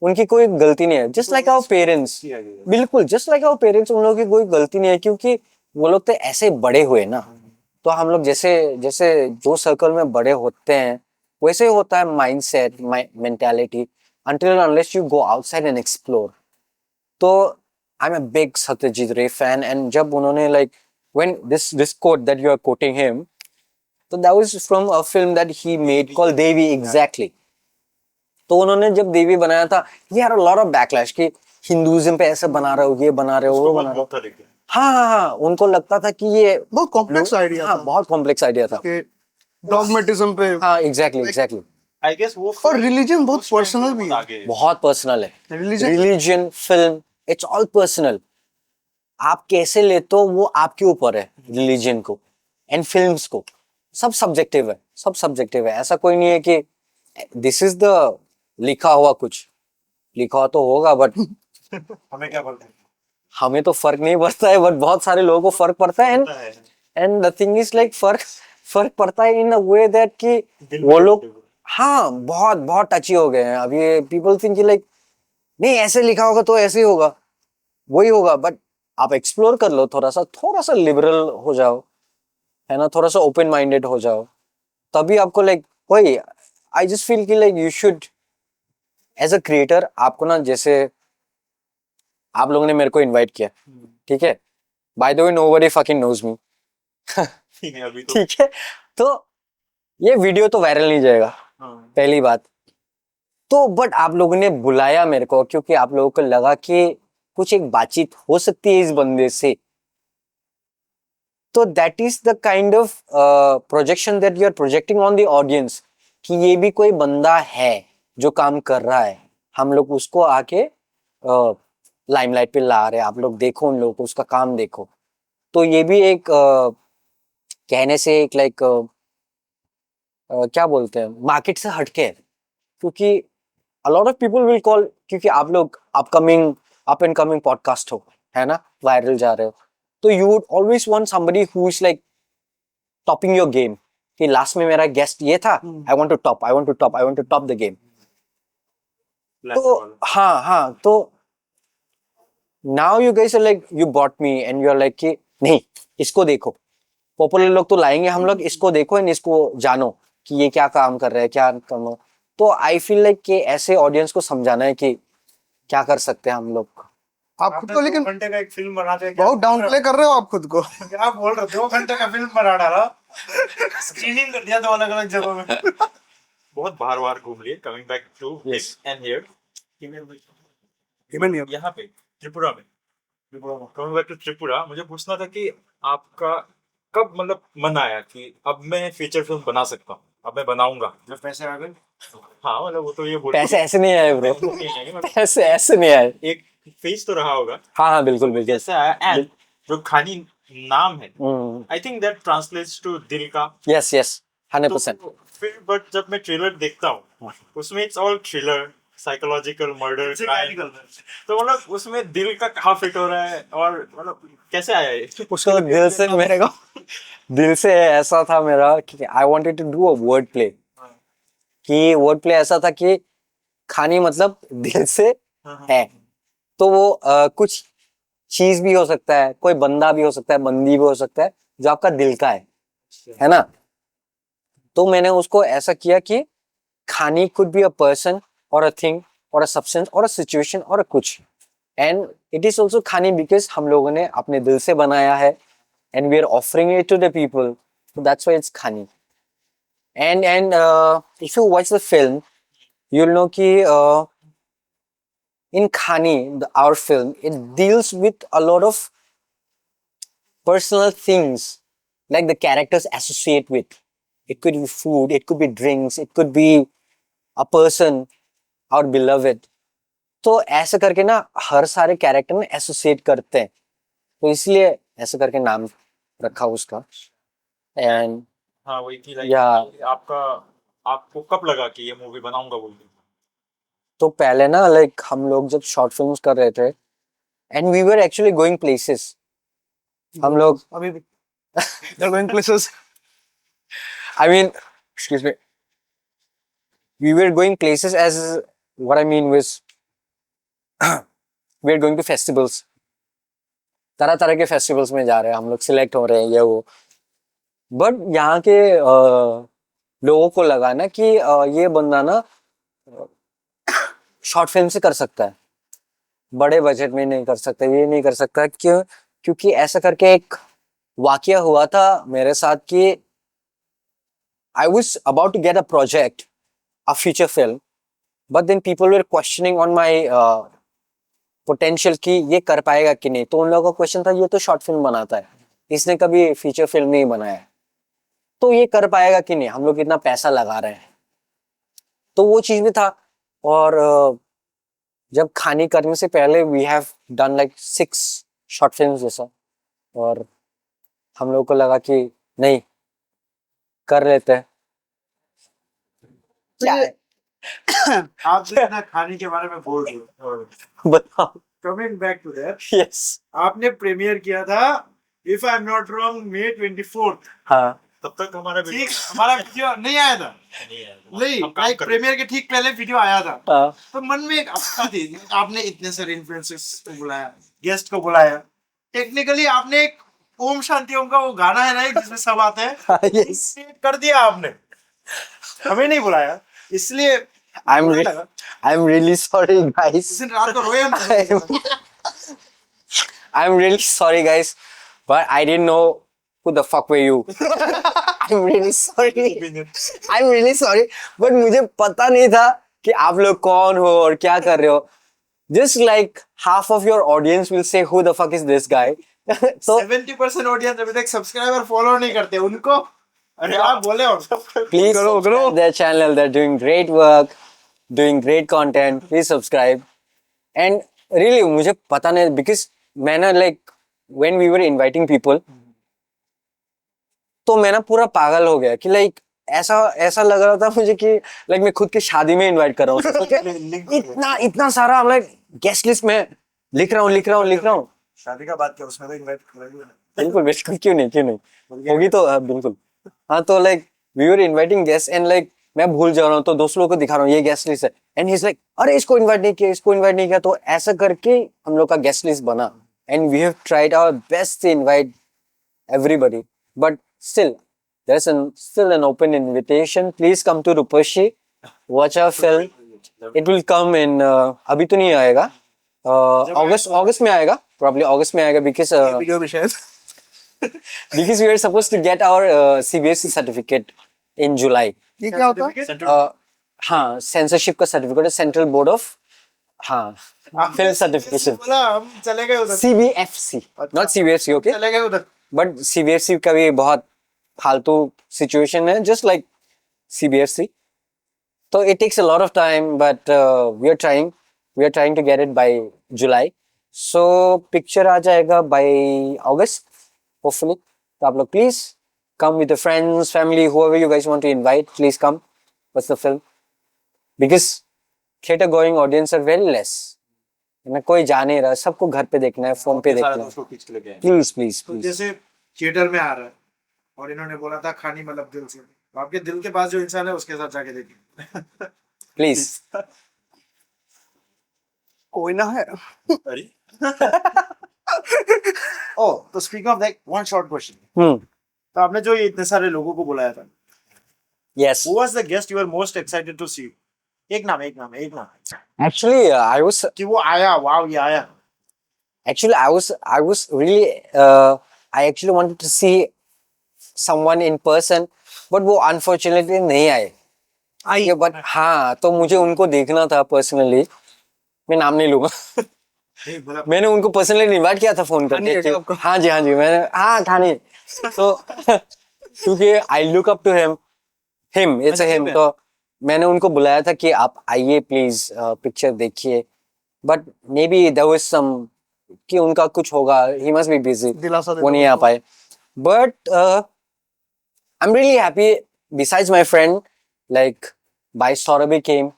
उनकी कोई गलती नहीं है. जस्ट लाइक आवर पेरेंट्स, बिल्कुल जस्ट लाइक आवर पेरेंट्स, उन लोगों की कोई गलती नहीं है, क्योंकि वो लोग तो ऐसे बड़े हुए ना. तो हम लोग जैसे जैसे जो सर्कल में बड़े होते हैं वैसे ही होता है mindset, mentality, until and unless you go outside and explore. तो I'm a big Satyajit Ray fan, and जब उन्होंने like when this quote that you are quoting him, so that was from a film that he made called Devi, exactly. तो उन्होंने जब देवी बनाया था, ये had a lot of backlash कि Hinduism पे ऐसे बना रहे हो, ये बना रहे हो, वो बना रहे हो। था लेकिन हाँ हाँ हाँ, उनको लगता था कि ये बहुत कॉम्प्लेक्स आइडिया हाँ था बहुत कॉम्प्लेक्स आइडिया था। कि डॉगमेटिज्म पे। हाँ एग्जैक्टली एग्जैक्टली, आई गेस वो और रिलीजन बहुत उस time पर्सनल पे भी बहुत है। आगे है। बहुत पर्सनल है। Religion religion, film, it's all personal. आप कैसे लेते हो वो आपके ऊपर है, रिलीजन को एंड फिल्म्स को। सब सब्जेक्टिव है, सब सब्जेक्टिव है। ऐसा कोई नहीं है कि दिस इज द लिखा हुआ, कुछ लिखा हुआ तो होगा बट हमें क्या बोलते हैं? हमें तो फर्क नहीं पड़ता है, बट बहुत सारे लोगों को फर्क पड़ता है। होता है। And the thing is like फर्क फर्क पड़ता है इन अ वे दैट कि दिल वो में लोग लगते हुए। हाँ बहुत बहुत टची हो गए हैं। अब ये पीपल थिंक कि लाइक नहीं ऐसे लिखा होगा तो ऐसे ही होगा, वही होगा। बट आप एक्सप्लोर कर लो, थोड़ा सा लिबरल हो जाओ, है ना, थोड़ा सा ओपन माइंडेड हो जाओ, तभी आपको लाइक वही आई जस्ट फील कि like you should as a creator, आपको ना, जैसे आप लोगों ने मेरे को इनवाइट किया, ठीक है, by the way nobody fucking knows me, ठीक है अभी तो ठीक है, तो ये वीडियो तो वायरल नहीं जाएगा, हाँ। पहली बात तो। बट आप लोगों ने बुलाया मेरे को क्योंकि आप लोगों को लगा कि कुछ एक बातचीत हो सकती है इस बंदे से। तो that is the kind of projection that you are projecting on the audience कि ये भी कोई बंदा है जो काम कर रहा है। हम लोग उसको आके लाइमलाइट पे ला रहे हैं, आप लोग देखो, उन लोगों को उसका काम देखो। तो ये भी एक कहने से एक लाइक क्या बोलते हैं, मार्केट से हटके है। क्योंकि a lot of people will call, क्योंकि आप लोग upcoming up and coming podcast हो, है ना, वायरल जा रहे हो, तो you would always want somebody who is like topping your game, कि लास्ट में मेरा गेस्ट ये था, I want to top, I want to top, I want to top the game. तो हाँ हाँ, तो now you guys are like you bought me and you are like कि नहीं, इसको देखो, पॉपुलर लोग तो लाएंगे हम लोग, इसको देखो एंड इसको जानो कि ये क्या काम कर रहा है, क्या करना। तो आई फील लाइक कि ऐसे ऑडियंस को समझाना है कि क्या कर सकते हैं हम लोग। आप खुद को लेकिन 2 घंटे का एक फिल्म बनाते हैं क्या? बहुत डाउन प्ले कर रहे हो आप खुद को। क्या बोल रहे हो? 2 घंटे का फिल्म बना डाला, स्क्रीनिंग कर दिया 2 अलग अलग जगहों में। बहुत बार बार घूम लिए, coming back to Yes. And here Even here. यहाँ पे त्रिपुरा में, कमिंग बैक टू त्रिपुरा, मुझे पूछना था कि आपका कब मतलब मन आया कि अब मैं फीचर फिल्म बना सकता हूँ, अब मैं बनाऊंगा। जब पैसे आ गए, हाँ मतलब वो तो ये बोल पैसे ऐसे नहीं आए ब्रो, मतलब पैसे ऐसे नहीं आए। एक फेज तो रहा होगा हाँ हाँ बिल्कुल बिल्कुल। कैसे आया। एंड जो खानी नाम है, hmm, I think that translates to दिल का। Yes yes 100%। तो फिर बट जब मैं ट्रेलर देखता हूँ उसमें it's all thriller, psychological, murder, crime, तो मतलब उसमें दिल का कहाँ फिट हो रहा है और मतलब कैसे आया ये? उसको दिल से मेरे को दिल से ऐसा था मेरा कि I wanted to do a word play, कि वर्ड प्ले ऐसा था कि खानी मतलब दिल से है। तो वो कुछ चीज भी हो सकता है, कोई बंदा भी हो सकता है, बंदी भी हो सकता है जो आपका दिल का है ना। तो मैंने उसको ऐसा किया कि खानी कुड बी अ पर्सन और अ थिंग और अ सब्सटेंस और अ सिचुएशन और अ कुछ, and it is also Khaani because हम लोगों ने अपने दिल से बनाया है and we are offering it to the people, so that's why it's खानी. And if you watch the film, you'll know कि in Khani, our film, it deals with a lot of personal things like the characters associate with. It could be food, it could be drinks, it could be a person, our beloved. तो ऐसे करके ना हर सारे character में associate करते हैं, तो इसलिए ऐसे करके नाम रखा उसका। एंड हाँ वही थी या आपका, आपको कब लगा कि ये मूवी बनाऊंगा बोल के? तो पहले ना लाइक हम लोग जब शॉर्ट फिल्म्स कर रहे थे and we were actually going places, हम लोग अभी भी they're going places. I mean, excuse me, we were going places as what I mean was we are going to festivals, तरह तरह के फेस्टिवल्स में जा रहे हैं हम लोग, सिलेक्ट हो रहे हैं ये वो। बट यहाँ के लोगों को लगा ना कि ये बंदा ना शॉर्ट फिल्म से कर सकता है, बड़े बजट में नहीं कर सकता, ये नहीं कर सकता। क्यों? क्योंकि ऐसा करके एक वाकया हुआ था मेरे साथ कि I was about to get a project, a feature film, but then people were questioning on my potential कि ये कर पाएगा कि नहीं. तो उन लोगों का क्वेश्चन था ये तो शॉर्ट फिल्म बनाता है, इसने कभी फीचर फिल्म नहीं बनाया है, तो ये कर पाएगा कि नहीं, हम लोग इतना पैसा लगा रहे हैं. तो वो चीज भी था. और जब खानी करने से पहले we have done like 6 short film जैसा, और हम लोग को लगा कि नहीं कर लेते हैं. क्या है? आप जितना खाने के बारे में बोल रहे हो, बताओ. Coming back to that, yes. आपने प्रीमियर किया था, if I am not wrong, May 24th. हाँ. तब तक हमारा ठीक, हमारा वीडियो नहीं आया था. नहीं, लाइक प्रीमियर के ठीक पहले वीडियो आया था. हाँ. तो मन में एक अफवाह थी. आपने इतने सारे इन्फ्लुएंसर्स को बुलाया, गेस्ट को बुलाया, टेक्निकली आपने एक ओम शांति ओम का वो गाना है ना एक जिसमें सब आते हैं, Yes. कर दिया आपने, हमें नहीं बुलाया. इसलिए I'm really sorry guys. उस दिन रात को रोए हम. I'm really sorry guys, but I didn't know who the fuck were you. I'm really sorry. I'm really sorry, but मुझे पता नहीं था कि आप लोग कौन हो और क्या कर रहे हो. Just like half of your audience will say who the fuck is this guy. So 70% audience अभी तक सब्सक्राइबर फॉलो नहीं करते उनको. अरे आप बोले हो, please subscribe their channel. They're doing great work, doing great content. Please subscribe. And really मुझे पता नहीं because मैंने like when we were inviting people, तो मैं ना पूरा पागल हो गया कि like ऐसा ऐसा लग रहा था मुझे कि like मैं खुद की शादी में इनवाइट कर रहा हूँ. इतना इतना सारा like गेस्ट लिस्ट में लिख रहा हूँ. शादी का बात क्या, उसमें तो इनवाइट करेंगे. बिल्कुल बिल्कुल, क्यों नहीं होगी तो बिल्कुल. हाँ, तो like we were inviting guest and like मैं भूल जा रहा हूँ तो दोस्त लोगों को दिखा रहा हूँ ये गेस्ट लिस्ट है, एंड ही इज लाइक अरे इसको इनवाइट नहीं किया. तो ऐसा करके हम लोग का गेस्ट लिस्ट बना, and we have tried our best to invite everybody, but still there is still an open invitation. Please come to Rupashi, watch our film. It will come in अभी तो नहीं आएगा, अगस्त में आएगा, probably अगस्त में आएगा because video भी शायद because we are supposed to get our CBSE certificate in July. ये क्या होता है? हाँ, censorship का certificate है, Central Board of हाँ film certification. बोला हम चले गए उधर. CBFC, not CBSE, okay? चले गए उधर. But CBSE का भी बहुत फालतू situation है, just like CBSE. So it takes a lot of time, but we are trying to get it by July. So picture आ जाएगा by August, hopefully. तो आप लोग please come with your friends, family, whoever you guys want to invite. Please come. Watch the film. Because theater going audience are very less. ना कोई जा नहीं रहा, सबको घर पे देखना है, फोन पे देखना है. Please. जैसे थिएटर में आ रहा है और इन्होंने बोला था खानी मतलब दिल से, तो आपके दिल के पास जो इंसान है उसके साथ जाके देखिए. Please. कोई ना है. अरे ओह, तो speaking of that, one short question. तो आपने जो ये इतने सारे लोगों को बुलाया था, Yes. who was the guest you were most excited to see? एक नाम. Actually, I was कि वो आया, वाव ये आया. I was really I actually wanted to see someone in person, but वो unfortunately नहीं आए. आई बट हाँ, तो मुझे उनको देखना था पर्सनली. मैं नाम नहीं लूंगा. नहीं बोला. मैंने उनको पर्सनली इनवाइट किया था फोन खानी है करके. आपको? हाँ जी मैंने खानी. तो क्योंकि I look up to him it's him, तो मैंने उनको बुलाया था कि आप आइए प्लीज पिक्चर देखिए, but maybe there was some कि उनका कुछ होगा, ही मस्ट बी बिजी, दिलासा दे वो नहीं आ पाए. But I am really happy. Besides my friend like by Saurabhi came.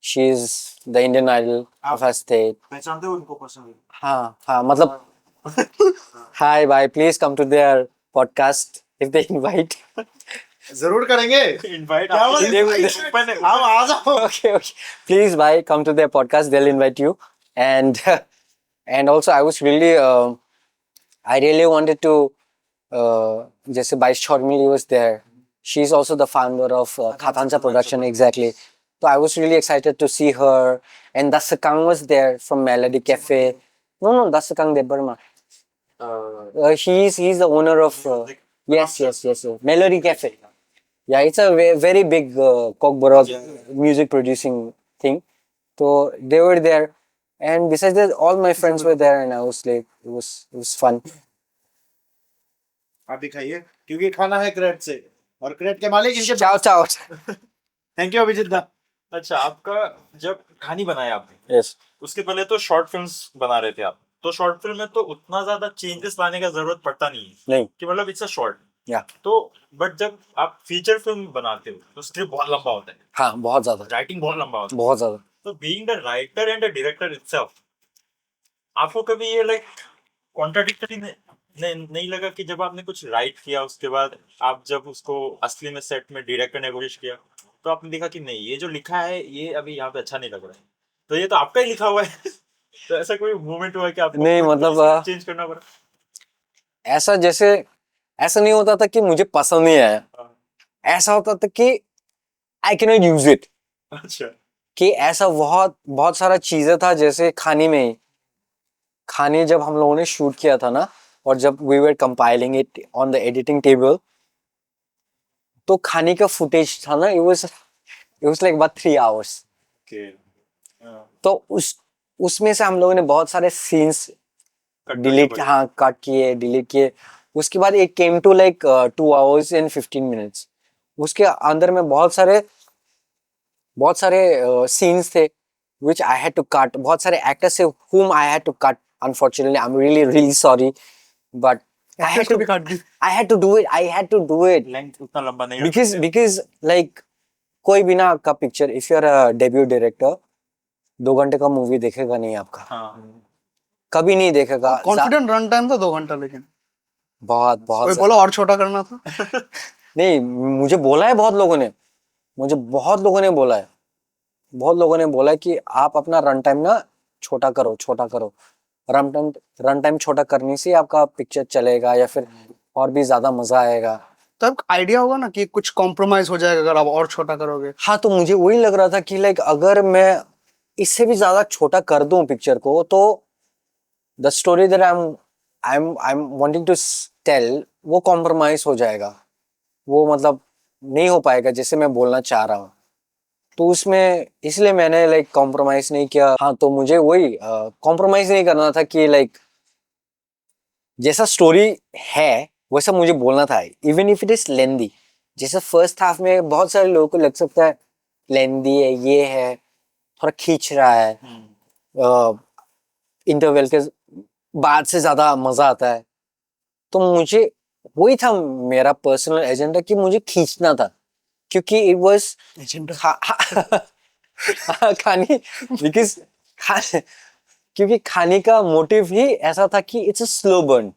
She is the Indian Idol of her state. पहचानते हो उनको पर्सनली? हाँ मतलब hi bye, please come to their podcast if they invite. जरूर करेंगे. Invite क्या बोले? आप आ जाओ. Okay, please bye, come to their podcast, they'll invite you. And and also I was really I really wanted to जैसे by Shormili was there, she's also the founder of Khathancha production, exactly. So I was really excited to see her, and Dasakang was there from Melody Cafe. No, Dasakang Debarma. He's the owner of yes, Melody Cafe. Yeah, it's a very big Kokborok music producing thing. So they were there, and besides that, all my friends were there, and I was like, it was fun. आप भी खाइए क्योंकि खाना है crate से और crate के मालिक इनके Ciao, ciao. Thank you Abhijit da अच्छा, आपका जब कहानी बनाई आपने, Yes. उसके पहले तो शॉर्ट फिल्म्स बना रहे थे आप, तो शॉर्ट फिल्म में तो उतना ज्यादा चेंजेस लाने का जरूरत पड़ता नहीं है नहीं. कि मतलब इट्स अ शॉर्ट। Yeah. तो बट जब आप फीचर फिल्म बनाते हो तो स्क्रिप्ट बहुत लंबा होता है, हाँ, बहुत ज्यादा, राइटिंग बहुत लंबा होता है। बहुत ज्यादा. तो being the writer and the director itself, आपको कभी ये लाइक कॉन्ट्राडिक्टरी नहीं लगा कि जब आपने कुछ राइट किया उसके बाद आप जब उसको असली में सेट में डायरेक्ट करने की कोशिश किया तो आपने देखा कि नहीं, ये जो लिखा है ये अभी यहाँ पे अच्छा नहीं लग रहा है, तो ये तो आपका ही लिखा हुआ है। तो ऐसा कोई मोमेंट हुआ है कि आपको नहीं, मतलब, चेंज करना पड़ा? ऐसा जैसे ऐसा नहीं होता था कि मुझे पसंद नहीं आया, हाँ। ऐसा होता था कि I can not use it, अच्छा। कि ऐसा बहुत बहुत सारा चीजें था, जैसे खाने में ही, खाने जब हम लोगों ने शूट किया था ना, और जब we were compiling it on the editing table, तो खाने का फुटेज था ना, it was like about 3 hours. Okay. तो उसमें से हम लोगों ने बहुत सारे सीन्स डिलीट किए। उसके बाद it came to like 2 hours and 15 minutes. उसके अंदर में बहुत सारे सीन्स थे which I had to cut. बहुत सारे एक्टर्स थे whom I had to cut. Unfortunately, I'm really really sorry, but I had को to भी काट दी I had to do it. I had to do it length उतना लंबा नहीं रख सकते। because like कोई भी ना आपका picture, if you are a debut director, 2 घंटे का मूवी देखेगा नहीं आपका, हाँ। कभी नहीं देखेगा। कॉन्फिडेंट रन टाइम था 2 घंटा, लेकिन बहुत कोई बहुत बोला और छोटा करना था नहीं, मुझे बोला है बहुत लोगों ने, बहुत लोगों ने बोला है कि आप अपना रन टाइम ना छोटा करो। रन टाइम छोटा करने से आपका पिक्चर चलेगा या फिर और भी ज्यादा मजा आएगा। तो आपको आइडिया होगा ना कि कुछ कॉम्प्रोमाइज हो जाएगा अगर आप और छोटा करोगे। हाँ, तो मुझे वही लग रहा था कि लाइक अगर मैं इससे भी ज्यादा छोटा कर दूं पिक्चर को, तो the story that I am wanting to tell वो कॉम्प्रोमाइज हो जाएगा, वो मतलब नहीं हो पाएगा जैसे मैं बोलना चाह रहा हूँ। तो उसमें इसलिए मैंने लाइक कॉम्प्रोमाइज नहीं किया। हाँ, तो मुझे वही कॉम्प्रोमाइज नहीं करना था कि लाइक जैसा स्टोरी है वैसा मुझे बोलना था, even if it is lengthy. जैसे फर्स्ट हाफ में बहुत सारे लोगों को लग सकता है लेंदी है, ये है, थोड़ा खींच रहा है, इंटरवल के बाद से ज्यादा मजा आता है। तो मुझे वही था मेरा पर्सनल एजेंडा कि मुझे खींचना था, क्योंकि इट वाज खाने, बिकॉज क्योंकि खाने का मोटिव ही ऐसा था कि इट्स अ स्लो बर्न।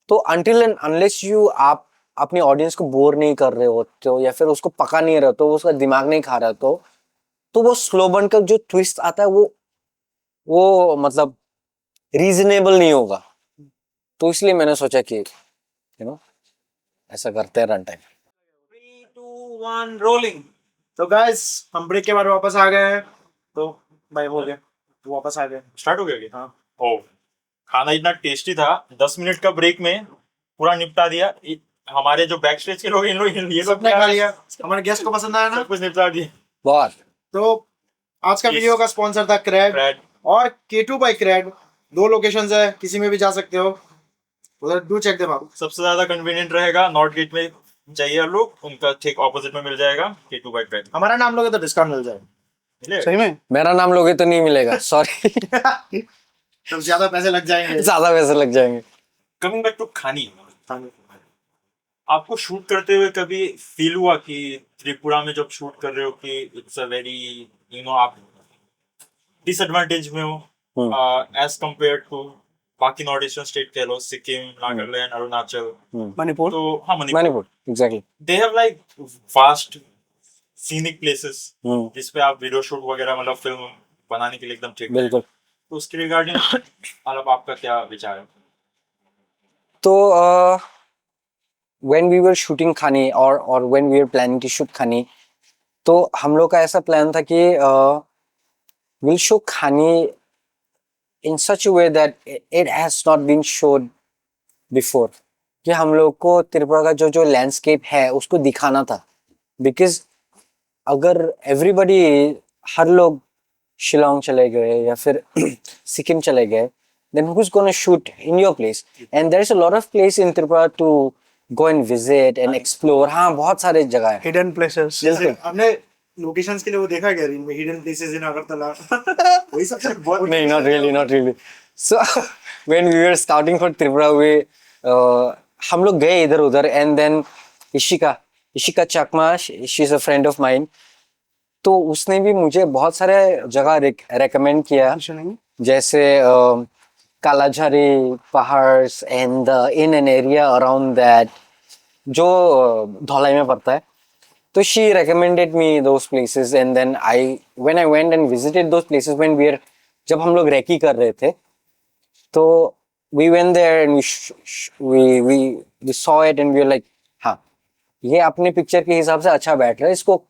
तो अनटिल एंड अनलेस आप अपनी ऑडियंस को बोर नहीं कर रहे होते हो या फिर उसको पका नहीं रहे हो, उसका दिमाग नहीं खा रहे हो, तो वो स्लो बर्न का जो ट्विस्ट आता है वो मतलब रीजनेबल नहीं होगा। तो इसलिए मैंने सोचा कि ऐसा करते हैं रन टाइम। 3, 2, 1 रोलिंग। तो गाइस हम ब्रेक के बाद वापस आ गए हैं। तो भाई हो गया, तो वापस आ गए। स्टार्ट हो गया क्या? हाँ। ओ, खाना इतना टेस्टी था, 10 मिनट का ब्रेक में पूरा निपटा दिया। हमारे जो बैक स्टेज के लोग ये लोग सबने खा लिया, हमारे गेस्ट को पसंद आया ना, सब कुछ निपटा दिया। बहुत। तो आज का वीडियो का स्पॉन्सर था क्रेड Brad, और K2 बाय क्रेड। 2 लोकेशंस है, किसी में भी जा सकते हो, उधर डू चेक देम आउट। सबसे ज्यादा कन्वीनियंट रहेगा नॉर्थ गेट में, चाहिए लोग उनका ठीक ऑपोजिट में मिल जाएगा K2 बाय क्रेड। हमारा नाम लोगे तो डिस्काउंट मिल जाएगा। मिलेगा? सही में मेरा नाम लोगे तो नहीं मिलेगा, सॉरी। तो ज्यादा पैसे लग जाएंगे। ज्यादा पैसे लग जाएंगे। कमिंग बैक टू खानी, आपको शूट करते हुए कभी फील हुआ कि त्रिपुरा में जब शूट कर रहे हो कि इट्स अ वेरी आप डिसएडवांटेज में हो एज कंपेयर टू बाकी नॉर्थ ईस्टर्न स्टेट कह लो, सिक्किम, नागालैंड, अरुणाचल, मणिपुर। तो हाँ Manipur, exactly. They have like vast scenic places जिसपे आप वीडियो शूट वगैरह मतलब फिल्म बनाने के लिए एकदम ठीक है। बिल्कुल। तो उसके रिगार्डिंग मतलब आपका क्या विचार है? तो when we were shooting खानी और when we were planning to shoot खानी, तो हम लोग का ऐसा प्लान था कि we'll show खानी in such a way that it has not been showed before, कि हम लोग को त्रिपुरा का जो लैंडस्केप है उसको दिखाना था। बिकॉज अगर एवरीबडी हर लोग शिलोंग चले गए या फिर सिक्किम चले गए, then who's gonna shoot in your place? And there's a lot of place in Tripura to go and visit and explore. हाँ, बहुत सारे जगह है. Hidden places. जैसे आपने लोकेशंस के लिए वो देखा क्या रील में, हिडन प्लेसेस इन अगरतला? वही सबसे बहुत नहीं, not really, not really. So when we were scouting for Tripura, हम लोग गए इधर उधर, and then Ishika Chakma, she's a friend of mine. तो उसने भी मुझे बहुत सारे जगह रेकमेंड किया, जैसे कालाझारी पहाड़s and in an area around that, जो धौलाई में पड़ता है. तो she recommended me those places, and then when I went and visited those places जब हम लोग रेकी कर रहे थे, तो we went there and we saw it and we were like, हाँ, ये अपने पिक्चर के हिसाब से अच्छा बैठ रहा है, इसको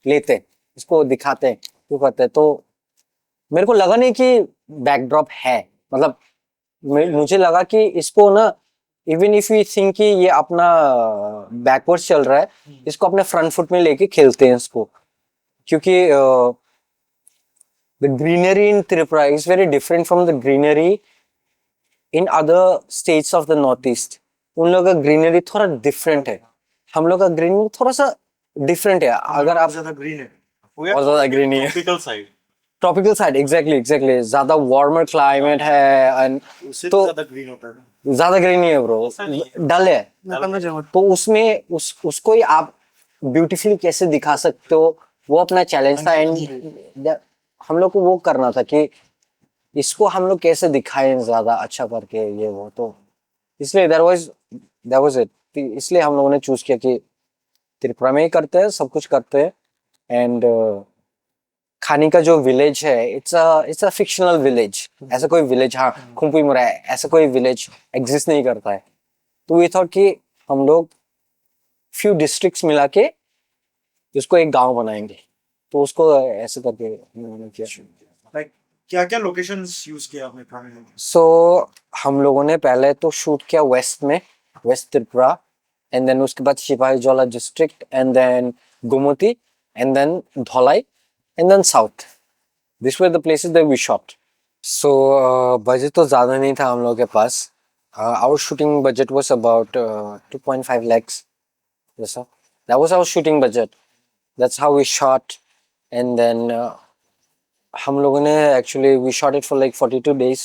लेते, इसको दिखाते हैं, क्यों करते हैं. तो मेरे को लगा नहीं कि बैकड्रॉप है, मतलब मुझे लगा कि इसको ना, इवन इफ यू थिंक कि ये अपना बैकवर्ड्स चल रहा है, इसको अपने फ्रंट फुट में लेके खेलते हैं इसको, क्योंकि the greenery in Tripura is very different from the greenery in other states of the north east. उन लोगों का ग्रीनरी थोड़ा डिफरेंट है, हम लोग का ग्रीनरी थोड़ा सा डिफरेंट है. अगर आप ज्यादा ग्रीन है, और ज्यादा ग्रीनरी है, tropical side, tropical side, exactly ज्यादा वार्मर क्लाइमेट है, and उससे तो ज्यादा ग्रीन होता है। ज्यादा ग्रीन नहीं है ब्रो, डल है. तो उसमें उसको ही आप ब्यूटीफुली कैसे दिखा सकते हो, वो अपना चैलेंज था. एंड हम लोग को वो करना था कि इसको हम लोग कैसे दिखाएं ज्यादा अच्छा करके, ये वो. तो इसलिए that was it. इसलिए हम लोगों ने चूज किया कि त्रिपुरा में ही करते हैं, सब कुछ करते हैं. एंड खानी का जो विलेज है, इट्स अ फिक्शनल विलेज. ऐसा कोई विलेज, हाँ, खुम्पुई मुरा है, ऐसा कोई विलेज एग्जिस्ट नहीं करता है. तो वी थॉट कि हम लोग फ्यू डिस्ट्रिक्ट्स मिला के उसको एक गांव बनाएंगे. तो उसको ऐसे करके हमने किया. लाइक क्या क्या लोकेशंस यूज किया आपने खाने में? सो हम लोगों ने पहले तो शूट किया वेस्ट में, वेस्ट त्रिपुरा, एंड देन उसके बाद Sipahijala district, and then Gomati, and then Dhalai, and then south. This were the places that we shot. So budget तो ज़्यादा नहीं था हम लोगों के पास. Our shooting budget was about 2.5 lakhs. जैसा that was our shooting budget. That's how we shot. And then हम लोगों ने actually we shot it for like 42 days,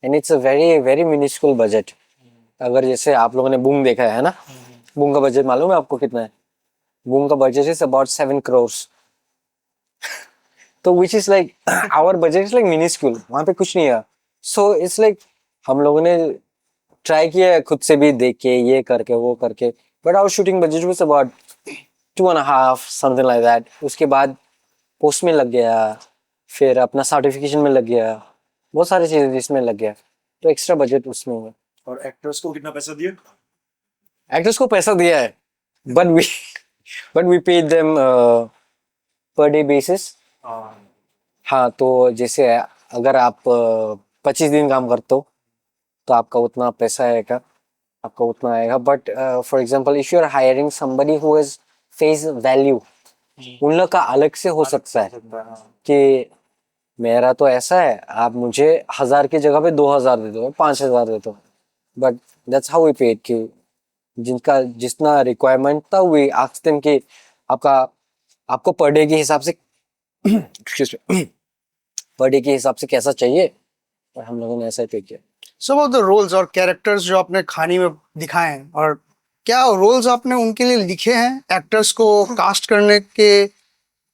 and it's a very very miniscule budget. अगर जैसे आप लोगों ने boom देखा है ना, बूम का बजट मालूम है आपको कितना है? बूम का बजट इज अबाउट 7 crores. तो which is like our budget is like miniscule, वहां पे कुछ नहीं है. सो इट्स लाइक हम लोगों ने ट्राई किया खुद से भी देख के, ये करके वो करके, but our shooting budget was about 2.5 something like that. उसके बाद पोस्ट में लग गया, फिर अपना सर्टिफिकेशन में लग गया, बहुत सारी चीजें जिसमें लग गया, तो एक्स्ट्रा बजट उसमें है. और एक्टर्स को कितना पैसा दिया? एक्टर्स को पैसा दिया है, but we paid them per day basis. हाँ, तो जैसे अगर आप 25 दिन काम करते हो तो आपका उतना पैसा आएगा, आपका उतना आएगा. But for example if you are hiring somebody who has face value, उन लोग का अलग से हो सकता है कि मेरा तो ऐसा है, आप मुझे 1000 की जगह पे 2000 दे दो, 5000 दे दो. But that's how we paid कि जिनका जितना रिक्वायरमेंट था वी आस्क्ड देम कि आपको पर डे के हिसाब से पर डे के हिसाब से कैसा चाहिए, और हम लोगों ने ऐसा ही पे किया. सब ऑफ द रोल्स और कैरेक्टर्स जो आपने खानी में दिखाए हैं, और क्या रोल्स आपने उनके लिए लिखे हैं? एक्टर्स को कास्ट करने के,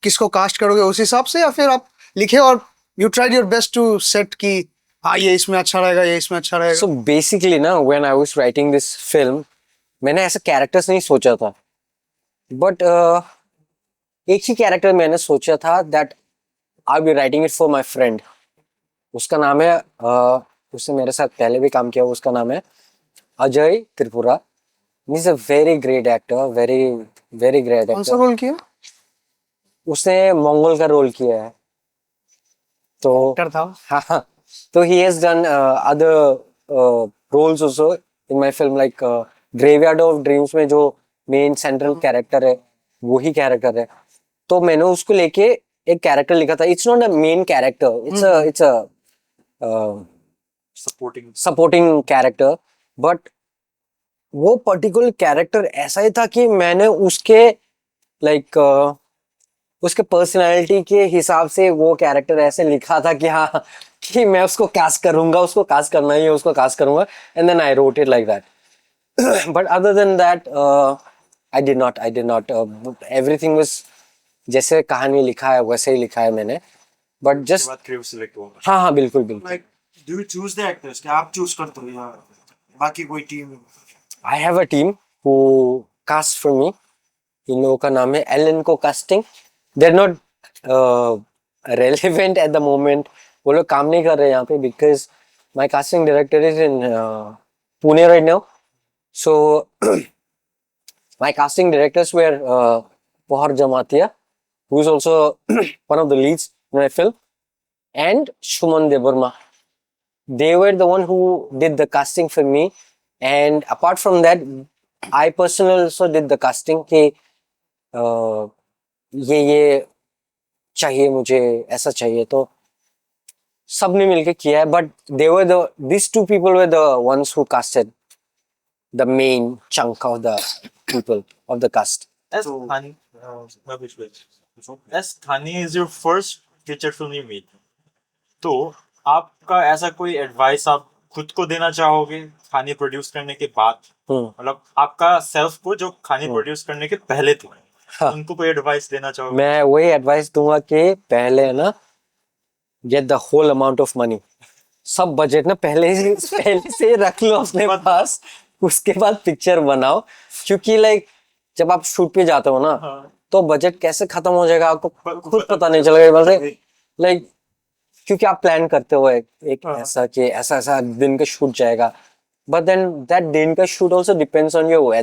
किसको कास्ट करोगे उस हिसाब से, या फिर आप लिखे और you tried your best to set कि हाँ ये इसमें अच्छा रहेगा, ये इसमें अच्छा रहेगा? सो बेसिकली ना, when I was writing this film, मैंने ऐसे कैरेक्टर्स नहीं सोचा था, बट एक ही कैरेक्टर मैंने सोचा था, that I be writing it for my friend. उसका नाम है उसने मेरे साथ पहले भी काम किया, उसका नाम है अजय त्रिपुरा. ही is a very great actor, very very great कौन सा एक्टर. रोल किया? उसने मंगोल का रोल किया है. तो एक्टर था? हाँ, तो he has done other roles also in my film, like Graveyard of Dreams में जो मेन सेंट्रल कैरेक्टर है, वही कैरेक्टर है. तो मैंने उसको लेके एक कैरेक्टर लिखा था. It's not a main character, it's a Supporting. Supporting character. But वो पर्टिकुलर कैरेक्टर ऐसा ही था कि मैंने उसके लाइक उसके पर्सनालिटी के हिसाब से वो कैरेक्टर ऐसे लिखा था कि हाँ कि मैं उसको कास्ट करूंगा, उसको कास्ट करना ही है, उसको कास्ट करूंगा. And then I wrote it like that. But other than that, I did not. Everything was जैसे कहानी लिखा है वैसे ही लिखा है मैंने. But उसके just बाद क्रू सिलेक्ट हुआ. हाँ हाँ बिल्कुल बिल्कुल. Like do you choose the actors, क्या आप चूज करते हो या बाकी कोई team? I have a team who cast for me. इन लोगों का नाम है एलन को casting. They're not relevant at the moment. वो लोग काम नहीं कर रहे यहाँ पे because my casting director is in Pune right now. So my casting directors were Pohar Jamatia, who is also one of the leads in my film, and Shuman Debarma. They were the one who did the casting for me, and apart from that, I personally also did the casting कि ये चाहिए मुझे, ऐसा चाहिए. तो सबने मिलके किया है. But these two people were the ones who casted the main chunk of the people of the cast. As Thani, as Thani is your first feature film you made, तो आपका ऐसा कोई एडवाइस आप खुद को देना चाहोगे खानी प्रोड्यूस करने के बाद? मतलब आपका सेल्फ को जो खानी प्रोड्यूस करने के पहले थे, हाँ. उनको कोई एडवाइस देना चाहोगे? मैं वही एडवाइस दूंगा कि पहले ना get the whole amount of money. सब बजट ना पहले से रख लो अपने पास. उसके बाद पिक्चर बनाओ. क्योंकि लाइक जब आप शूट पे जाते हो ना तो बजट कैसे खत्म हो जाएगा आपको खुद पता नहीं चलेगा. मतलब लाइक क्योंकि आप प्लान करते हो एक ऐसा कि ऐसा ऐसा दिन का शूट जाएगा. बट देन दैट दिन का shoot also depends on your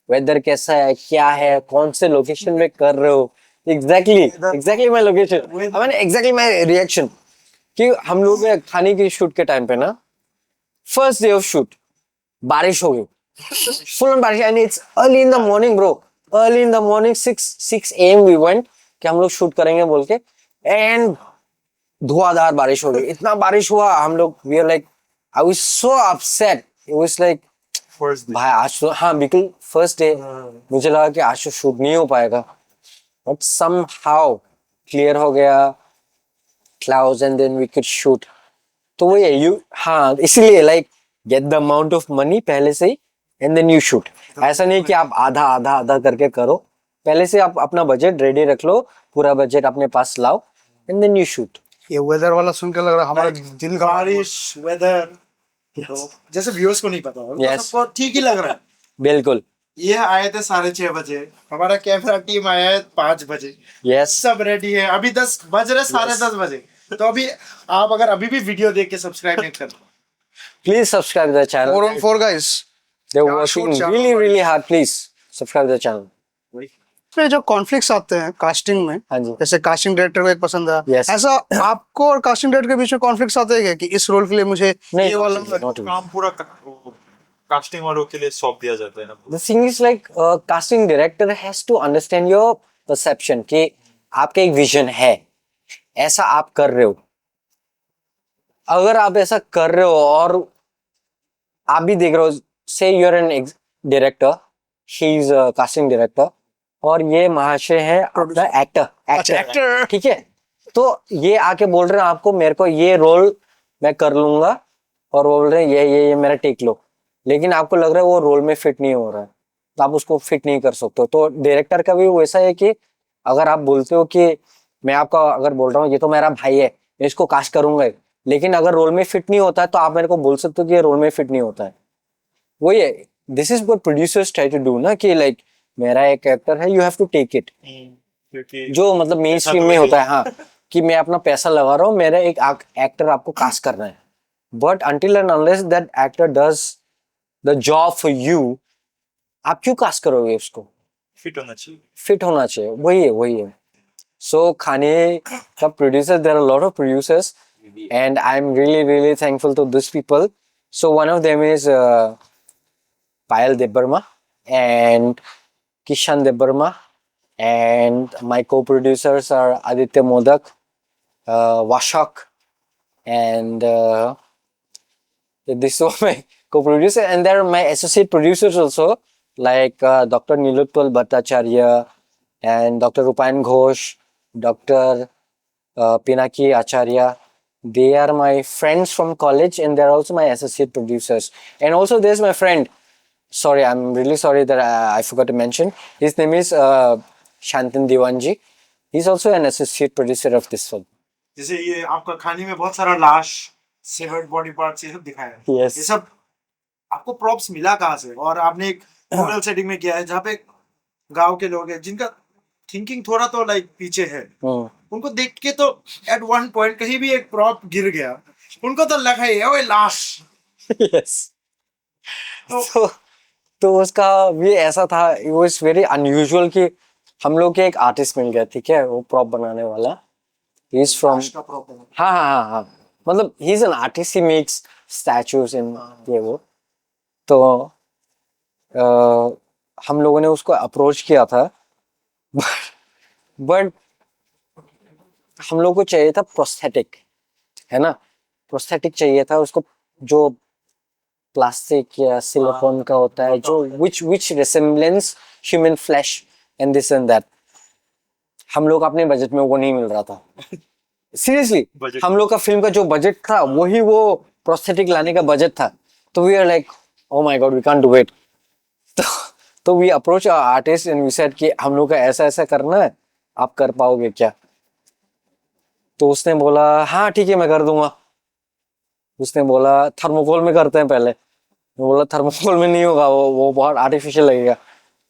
weather कैसा है, क्या है, कौन से लोकेशन में कर रहे हो. Exactly my location, I mean exactly my reaction. कि हम लोग खाने की शूट के टाइम पे ना फर्स्ट डे ऑफ शूट बारिश हो गई, फुल ऑन बारिश. And it's early in the morning bro, early in the morning 6 AM we went कि हम लोग शूट करेंगे बोल के. एंड धुआंधार बारिश हो गई. इतना बारिश हुआ हम लोग we are like I was so upset. It was like first day. भाई आज तो हाँ बिल्कुल फर्स्ट डे मुझे लगा कि आज तो शूट नहीं हो पाएगा. बट समहाउ क्लियर हो गया clouds and then we could shoot. तो वो यू हाँ इसलिए like get the amount of money पहले से ही एंड देन यू शूट. ऐसा नहीं कि आप आधा आधा आधा करके करो. पहले से आप अपना बजट रेडी रख लो, पूरा बजट अपने पास लाओ एंड देन यू शूट. ये वेदर वाला सुन के लग रहा है हमारा दिल का बारिश वेदर तो जैसे व्यूअर्स को नहीं पता होगा, Yes. तो सबको ठीक ही लग रहा है. बिल्कुल. ये आए थे 6:30 बजे, हमारा कैमरा टीम आया है 5 बजे, यस सब रेडी है. अभी 10 बज रहे, 10:30 बजे. तो अभी आप अगर अभी भी वीडियो देख के सब्सक्राइब नहीं करते, please subscribe the channel. 4-on-4 guys. They're Yeah, working shoot channel. really hard. Please subscribe the channel. इसमें जो कॉन्फ्लिक्ट्स आते हैं कास्टिंग में, हाँ जी. जैसे कास्टिंग डायरेक्टर को एक पसंद है, Yes. ऐसा आपको और कास्टिंग डायरेक्टर के बीच में कॉन्फ्लिक्ट्स आते हैं क्या कि इस रोल के लिए मुझे नहीं, ये वाला not really. काम पूरा कास्टिंग वालों के लिए सौंप दिया जाता है ना. The thing is like casting director has to understand your perception कि आपका एक विजन है, ऐसा आप कर रहे हो. अगर आप ऐसा कर रहे हो और आप भी देख रहे हो, say you're an director, he is casting director और ये महाशय है आपका एक्टर. ठीक है. तो ये आके बोल रहे हैं आपको मेरे को ये रोल मैं कर लूंगा और वो बोल रहे हैं ये मेरा टेक लो. लेकिन आपको लग रहा है वो रोल में फिट नहीं हो रहा है तो आप उसको फिट नहीं कर सकते. तो डायरेक्टर का भी वैसा है कि अगर आप बोलते हो कि मैं आपका अगर बोल रहा हूँ ये तो मेरा भाई है मैं इसको कास्ट करूंगा, लेकिन अगर रोल में फिट नहीं होता है तो आप मेरे को बोल सकते हो कि ये रोल में फिट नहीं होता है. वही है. This is what producers try to do ना कि लाइक मेरा एक एक्टर है, you have to take it. क्योंकि जो मतलब मेन स्ट्रीम में होता है हाँ कि मैं अपना पैसा लगा रहा हूँ, मेरा एक एक्टर आपको कास्ट करना है. But until and unless that actor does the job for you, आप क्यों कास्ट करोगे उसको? फिट होना चाहिए. फिट होना चाहिए. वही है. सो खाने का producer, there are lot of producers and I'm really thankful to these people. So one of them is Payal Debarma and Kishan Debarma and my co-producers are Aditya Modak, Vashak, and this was my co-producer, and there are my associate producers also, like Dr. Nilotpal Bhattacharya and Dr. Rupayan Ghosh, Dr. Pinaki Acharya. They are my friends from college, and they're also my associate producers. And also, there's my friend. Sorry, I'm really sorry that I forgot to mention. His name is Shantan Diwanji. He's also an associate producer of this film. जैसे ये आपका खाने में बहुत सारा लाश, savoured body parts ये सब दिखाया है। Yes. ये सब आपको प्रॉप्स मिला कहाँ से? और आपने एक रूरल सेटिंग में किया है जहाँ पे गांव के लोग हैं जिनका थिंकिंग थोड़ा तो लाइक पीछे है। उनको देख के तो एट वन पॉइंट कहीं भी एक प्रॉप गिर गया, उनको तो लगा है ओए लाश। Yes. तो उसका भी ऐसा था, it was very unusual कि हम लोग के एक आर्टिस्ट मिल गया, ठीक है, वो प्रॉप बनाने वाला। he is from लाश का प्रॉप है। हाँ, मतलब he is an artist, he makes statues in ये वो। तो हम लोगों ने उसको अप्रोच किया था, बट हम लोग को चाहिए था प्रोस्थेटिक, है ना, प्रोस्थेटिक चाहिए था उसको, जो प्लास्टिक या सिलिकॉन का होता है, जो which resemblance human flesh and this and that। हम लोग अपने बजट में वो नहीं मिल रहा था। सीरियसली, हम लोग का फिल्म का जो बजट था वही वो प्रोस्थेटिक लाने का बजट था। तो we are like, oh my god, we can't do it. तो we approach artist and we said कि हम लोग का ऐसा ऐसा करना है, आप कर पाओगे क्या? तो उसने बोला हाँ ठीक है मैं कर दूंगा। उसने बोला थर्मोकोल में करते हैं पहले। मैं बोला थर्मोकोल में नहीं होगा, वो बहुत आर्टिफिशियल लगेगा।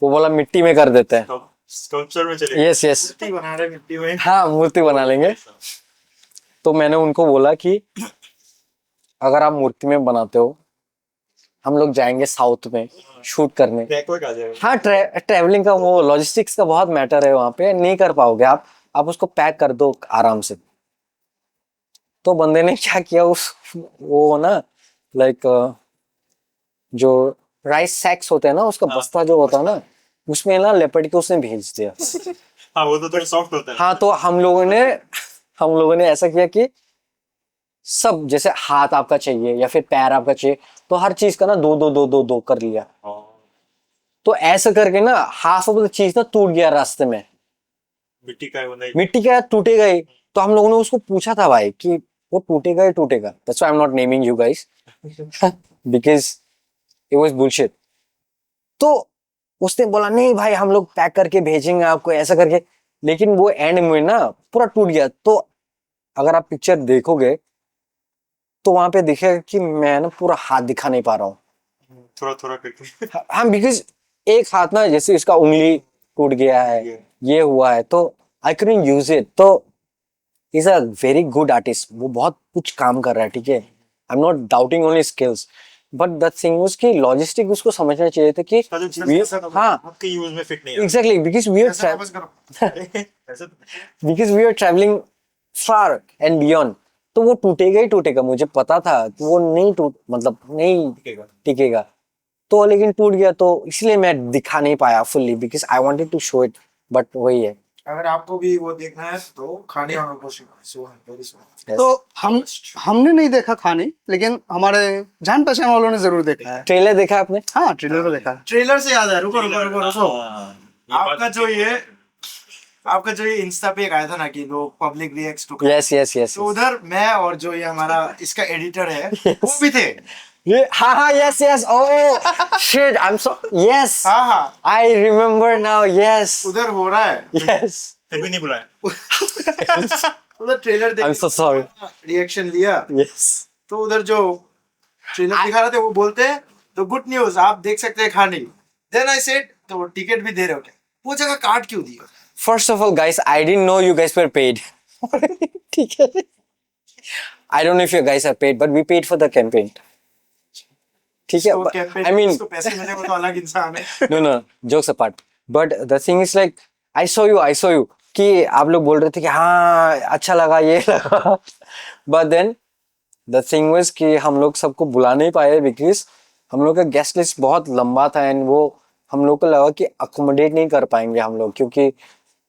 वो बोला मिट्टी में कर देते हैं। स्कल्पचर में चले। यस मूर्ति बना रहे मिट्टी में। हाँ, मूर्ति बना लेंगे। तो मैंने उनको बोला कि अगर आप मूर्ति में बनाते हो, हम लोग जाएंगे साउथ में शूट करने। बैकवर्ड आ जाएगा। हाँ, ट्रैवलिंग का वो लॉजिस्टिक्स का बहुत मैटर है वहां पे, नहीं कर पाओगे आप उसको पैक कर दो आराम से। तो बंदे ने क्या किया, वो ना लाइक जो राइस सैक्स होते हैं ना, उसका बस्ता जो होता है ना, उसमें ना लपेट के उसने भेज दिया। हाँ, वो तो थोड़ा सॉफ्ट होता है। हाँ, तो हम लोगों ने ऐसा किया कि सब, जैसे हाथ आपका चाहिए या फिर पैर आपका चाहिए, तो हर चीज का ना दो कर लिया। तो ऐसा करके ना हाफ ऑफ द चीज ना टूट गया रास्ते में। मिट्टी का है वो नहीं। मिट्टी का टूटेगा ही। तो हम लोगों ने उसको पूछा था भाई कि वो टूटेगा ही टूटेगा। That's why I am not naming you guys because it was bullshit. तो उसने बोला नहीं भाई, हम लोग पैक करके भेजेंगे आपको ऐसा करके। लेकिन वो एंड में ना पूरा टूट गया। तो अगर आप पिक्चर देखोगे तो वहां पे दिखेगा कि मैं ना पूरा हाथ दिखा नहीं पा रहा हूँ। थोड़ा करके। हाँ, बिकॉज एक हाथ ना जैसे इसका उंगली टूट गया है, ये हुआ है, तो आई couldn't यूज इट। तो is a very good artist, वो बहुत कुछ काम कर रहा है, ठीक है। आई am not doubting only skills, but the thing was कि लॉजिस्टिक उसको समझना चाहिए था कि हाँ आपके यूज में फिट नहीं है। Exactly, because we are travelling far and beyond. तो वो टूटेगा ही टूटेगा, मुझे पता था कि वो नहीं टिकेगा। तो लेकिन टूट गया, तो इसलिए मैं दिखा नहीं पाया fully, because I wanted to show it. But वही है। अगर आपको भी वो देखना है तो खाने वालों को Yes. तो हमने नहीं देखा खाने, लेकिन हमारे जान पहचान वालों ने जरूर देखा है। ट्रेलर देखा आपने? हाँ, ट्रेलर तो देखा है। ट्रेलर से याद है, रुको। आपका जो ये इंस्टा पे एक आया था ना कि लोग पब्लिक रिएक्ट्स टू, यस। तो उधर मैं और जो ये हमारा इसका एडिटर है वो भी थे। हाँ, yes. Oh shit, I am so yes, हाँ आई रिमेम्बर नाउ, यस उधर हो रहा है। यस। फिर भी नहीं बुलाया। उधर trailer I am so sorry. Reaction लिया, यस। तो उधर जो ट्रेलर दिखा रहे थे वो बोलते हैं तो गुड न्यूज आप देख सकते हैं खाने। देन आई सेड तो टिकट भी दे रहे हो क्या? वो जगह काट क्यों दिया? First of all, guys, I didn't know you guys were paid. ठीक है? I don't know if you guys are paid, but we paid for the campaign. ठीक है? तो campaign I mean, उसको पैसे मिले वो तो अलग इंसान है। no, jokes apart. But the thing is like, I saw you. कि आप लोग बोल रहे थे कि हाँ अच्छा लगा, ये लगा। But then the thing was कि हम लोग सबको बुला नहीं पाए, because हम लोग का गेस्ट लिस्ट बहुत लंबा था, एंड वो हम लोग को लगा कि अकोमोडेट नहीं कर पाएंगे हम लोग, क्योंकि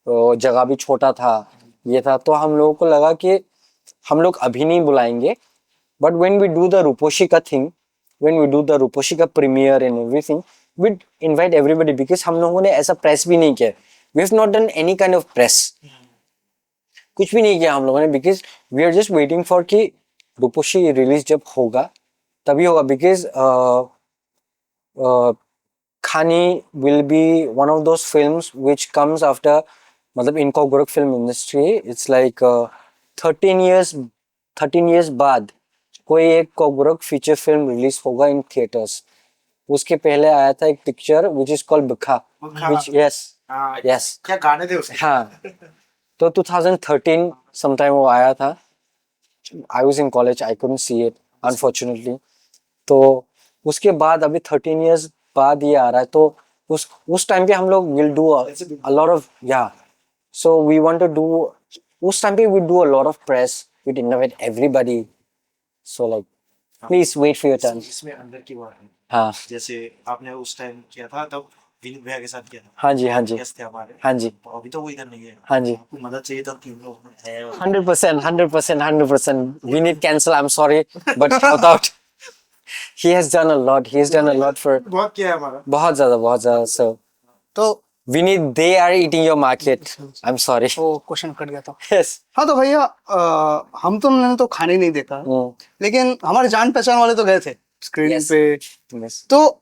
तो जगह भी छोटा था, ये था, तो हम लोगों को लगा कि हम लोग अभी नहीं बुलाएंगे, but when we do the Ruposhi का thing, when we do the Ruposhi का premiere and everything, we invite everybody, because हम लोगों ने ऐसा प्रेस भी नहीं किया, we have not done any kind of press, कुछ भी नहीं किया हम लोगों ने, because we are just waiting for कि रूपोशी रिलीज जब होगा तभी होगा, because Khani will be one of those films which comes after, मतलब in Gorak film industry, it's like 13 years 13 years बाद कोई एक कोगोरक फीचर फिल्म रिलीज होगा इन थिएटर्स. उसके पहले आया था एक picture which is called Bukha, which yes हाँ, yes क्या गाने थे उसके. हाँ, तो 2013 sometime वो आया था. I was in college, I couldn't see it unfortunately. तो उसके बाद अभी 13 years बाद ये आ रहा है, तो उस टाइम पे हम लोग will do a lot of so we want to do, उस टाइम पे we do a lot of press, we invite everybody, so like please wait for your turn. इसमें अंदर की बात है, हाँ जैसे आपने उस टाइम किया था तब विनीत भैया के साथ किया था. हाँ जी हाँ जी गेस्ट थे हमारे. हाँ जी तो अभी तो वो इधर नहीं है. हाँ जी. आपको मदद चाहिए तो तीन लोग हैं. 100%. We need cancel, I'm sorry, but shout out. He has done a lot, for बहुत किया है हमारा. बहुत ज़्यादा, so तो we need, they are eating your market, I'm sorry. वो क्वेश्चन कट गया था. Yes. हाँ तो भैया हम तो मैंने तो खाने नहीं देखा, लेकिन हमारे जान पहचान वाले तो गए थे स्क्रीन Yes. पे. Yes. तो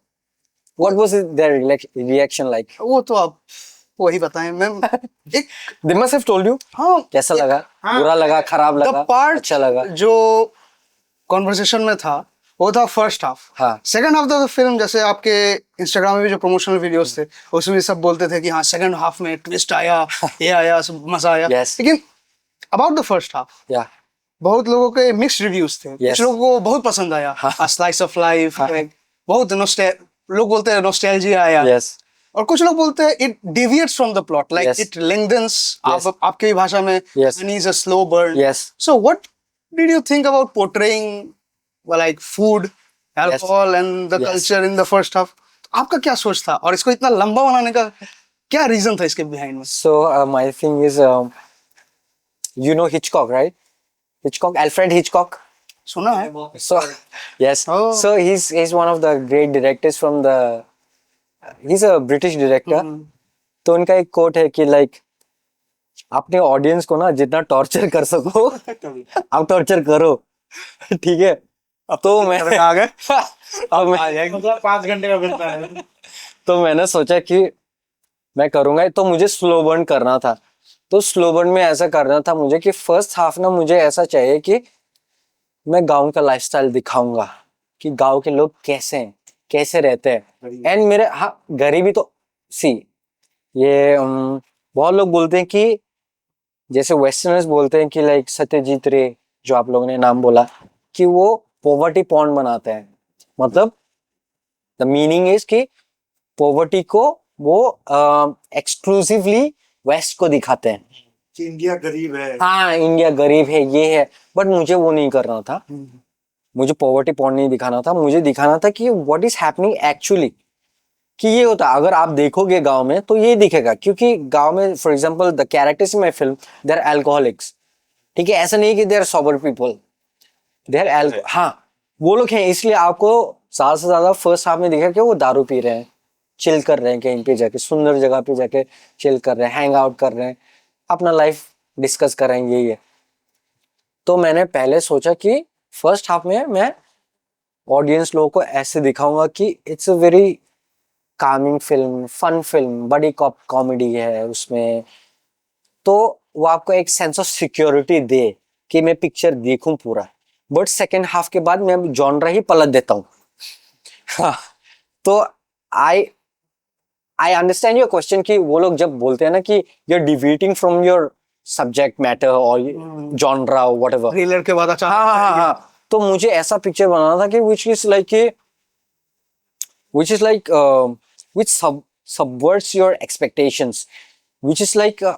What was their reaction like? वो तो आप वही बताएं. मैं एक They must have told you. हाँ कैसा लगा? बुरा लगा, खराब द लगा, पार्ट अच्छा लगा? जो कॉन्वर्सेशन में था वो था फर्स्ट हाफ. हाँ. Second half of the film, जैसे आपके इंस्टाग्राम में भी जो प्रमोशनल वीडियोस थे उसमें भी सब बोलते थे कि हाँ सेकंड हाफ में ट्विस्ट आया, ये आया, सब मजा आया. Yes. लेकिन about the first half Yeah. बहुत लोगों के मिक्स्ड रिव्यूज थे. Yes. कुछ लोगों को बहुत पसंद आया, हाँ. स्लाइस ऑफ लाइफ, हाँ. बहुत लोग बोलते हैं नॉस्टैल्जिया आया. Yes. और कुछ लोग बोलते हैं it deviates from the plot, like Yes. It lengthens. Yes. आपके भी भाषा में Yes. Is a slow burn. Yes. So what did you think about portraying like food, alcohol and the Yes. culture in the first half? आपका क्या सोच था और इसको इतना लंबा बनाने का क्या रीजन था इसके बिहाइंड में? So my thing is, you know Hitchcock, right? Hitchcock, Alfred Hitchcock. सुना है. So yes. Oh. So he's one of the great directors from the. He's a British director. तो उनका एक कोट है कि लाइक अपने ऑडियंस को ना जितना टॉर्चर कर सको आप टॉर्चर करो, ठीक है? तो मैं आ गए. अब मैं 5 घंटे का बनता है. तो मैंने सोचा कि मैं करूंगा, तो मुझे स्लो बर्न करना था. तो स्लो बर्न में ऐसा करना था मुझे कि फर्स्ट हाफ ना मुझे ऐसा चाहिए कि मैं गांव का लाइफस्टाइल दिखाऊंगा कि गांव के लोग कैसे हैं, कैसे रहते हैं. एंड मेरे हाँ गरीबी तो सी ये बहुत लोग बोलते हैं कि जैसे वेस्टर्नर्स बोलते हैं कि लाइक सत्यजीत रे जो आप लोगों ने नाम बोला कि वो पॉवर्टी पॉर्न बनाते हैं. मतलब द मीनिंग इज कि पॉवर्टी को वो एक्सक्लूसिवली वेस्ट को दिखाते हैं कि इंडिया गरीब है. हाँ इंडिया गरीब है, ये है. बट मुझे वो नहीं करना था, मुझे पॉवर्टी पॉर्न नहीं दिखाना था. मुझे दिखाना था कि व्हाट इज हैपनिंग एक्चुअली, कि ये होता. अगर आप देखोगे गांव में तो ये दिखेगा, क्योंकि गांव में for example the characters in my film they are alcoholics, ठीक है? ऐसा नहीं कि they are sober people, they are हाँ वो लोग हैं. इसलिए आपको ज्यादा से ज्यादा फर्स्ट हाफ में दिखा कि वो दारू पी रहे हैं, चिल कर रहे हैं, कहीं पे जाके सुंदर जगह पे जाके चिल कर रहे हैं, हैंग आउट कर रहे हैं, अपना लाइफ डिस्कस कर रहे हैं, यही है. तो मैंने पहले सोचा कि फर्स्ट हाफ में मैं ऑडियंस लोगों को ऐसे दिखाऊंगा कि it's a very calming film, fun film, बड़ी कॉमेडी है उसमें. तो वो आपको एक सेंस ऑफ सिक्योरिटी दे कि मैं पिक्चर देखूं पूरा. बट सेकेंड हाफ के बाद मैं जॉनरा ही पलट देता हूँ. हाँ, तो आई अंडरस्टैंड योर क्वेश्चन कि वो लोग जब बोलते हैं ना कि you are deviating from your subject matter और जॉनरा व्हाटएवर. थ्रिलर के बाद अच्छा. हाँ. तो मुझे ऐसा पिक्चर बनाना था कि which is like which subverts your expectations, which is like a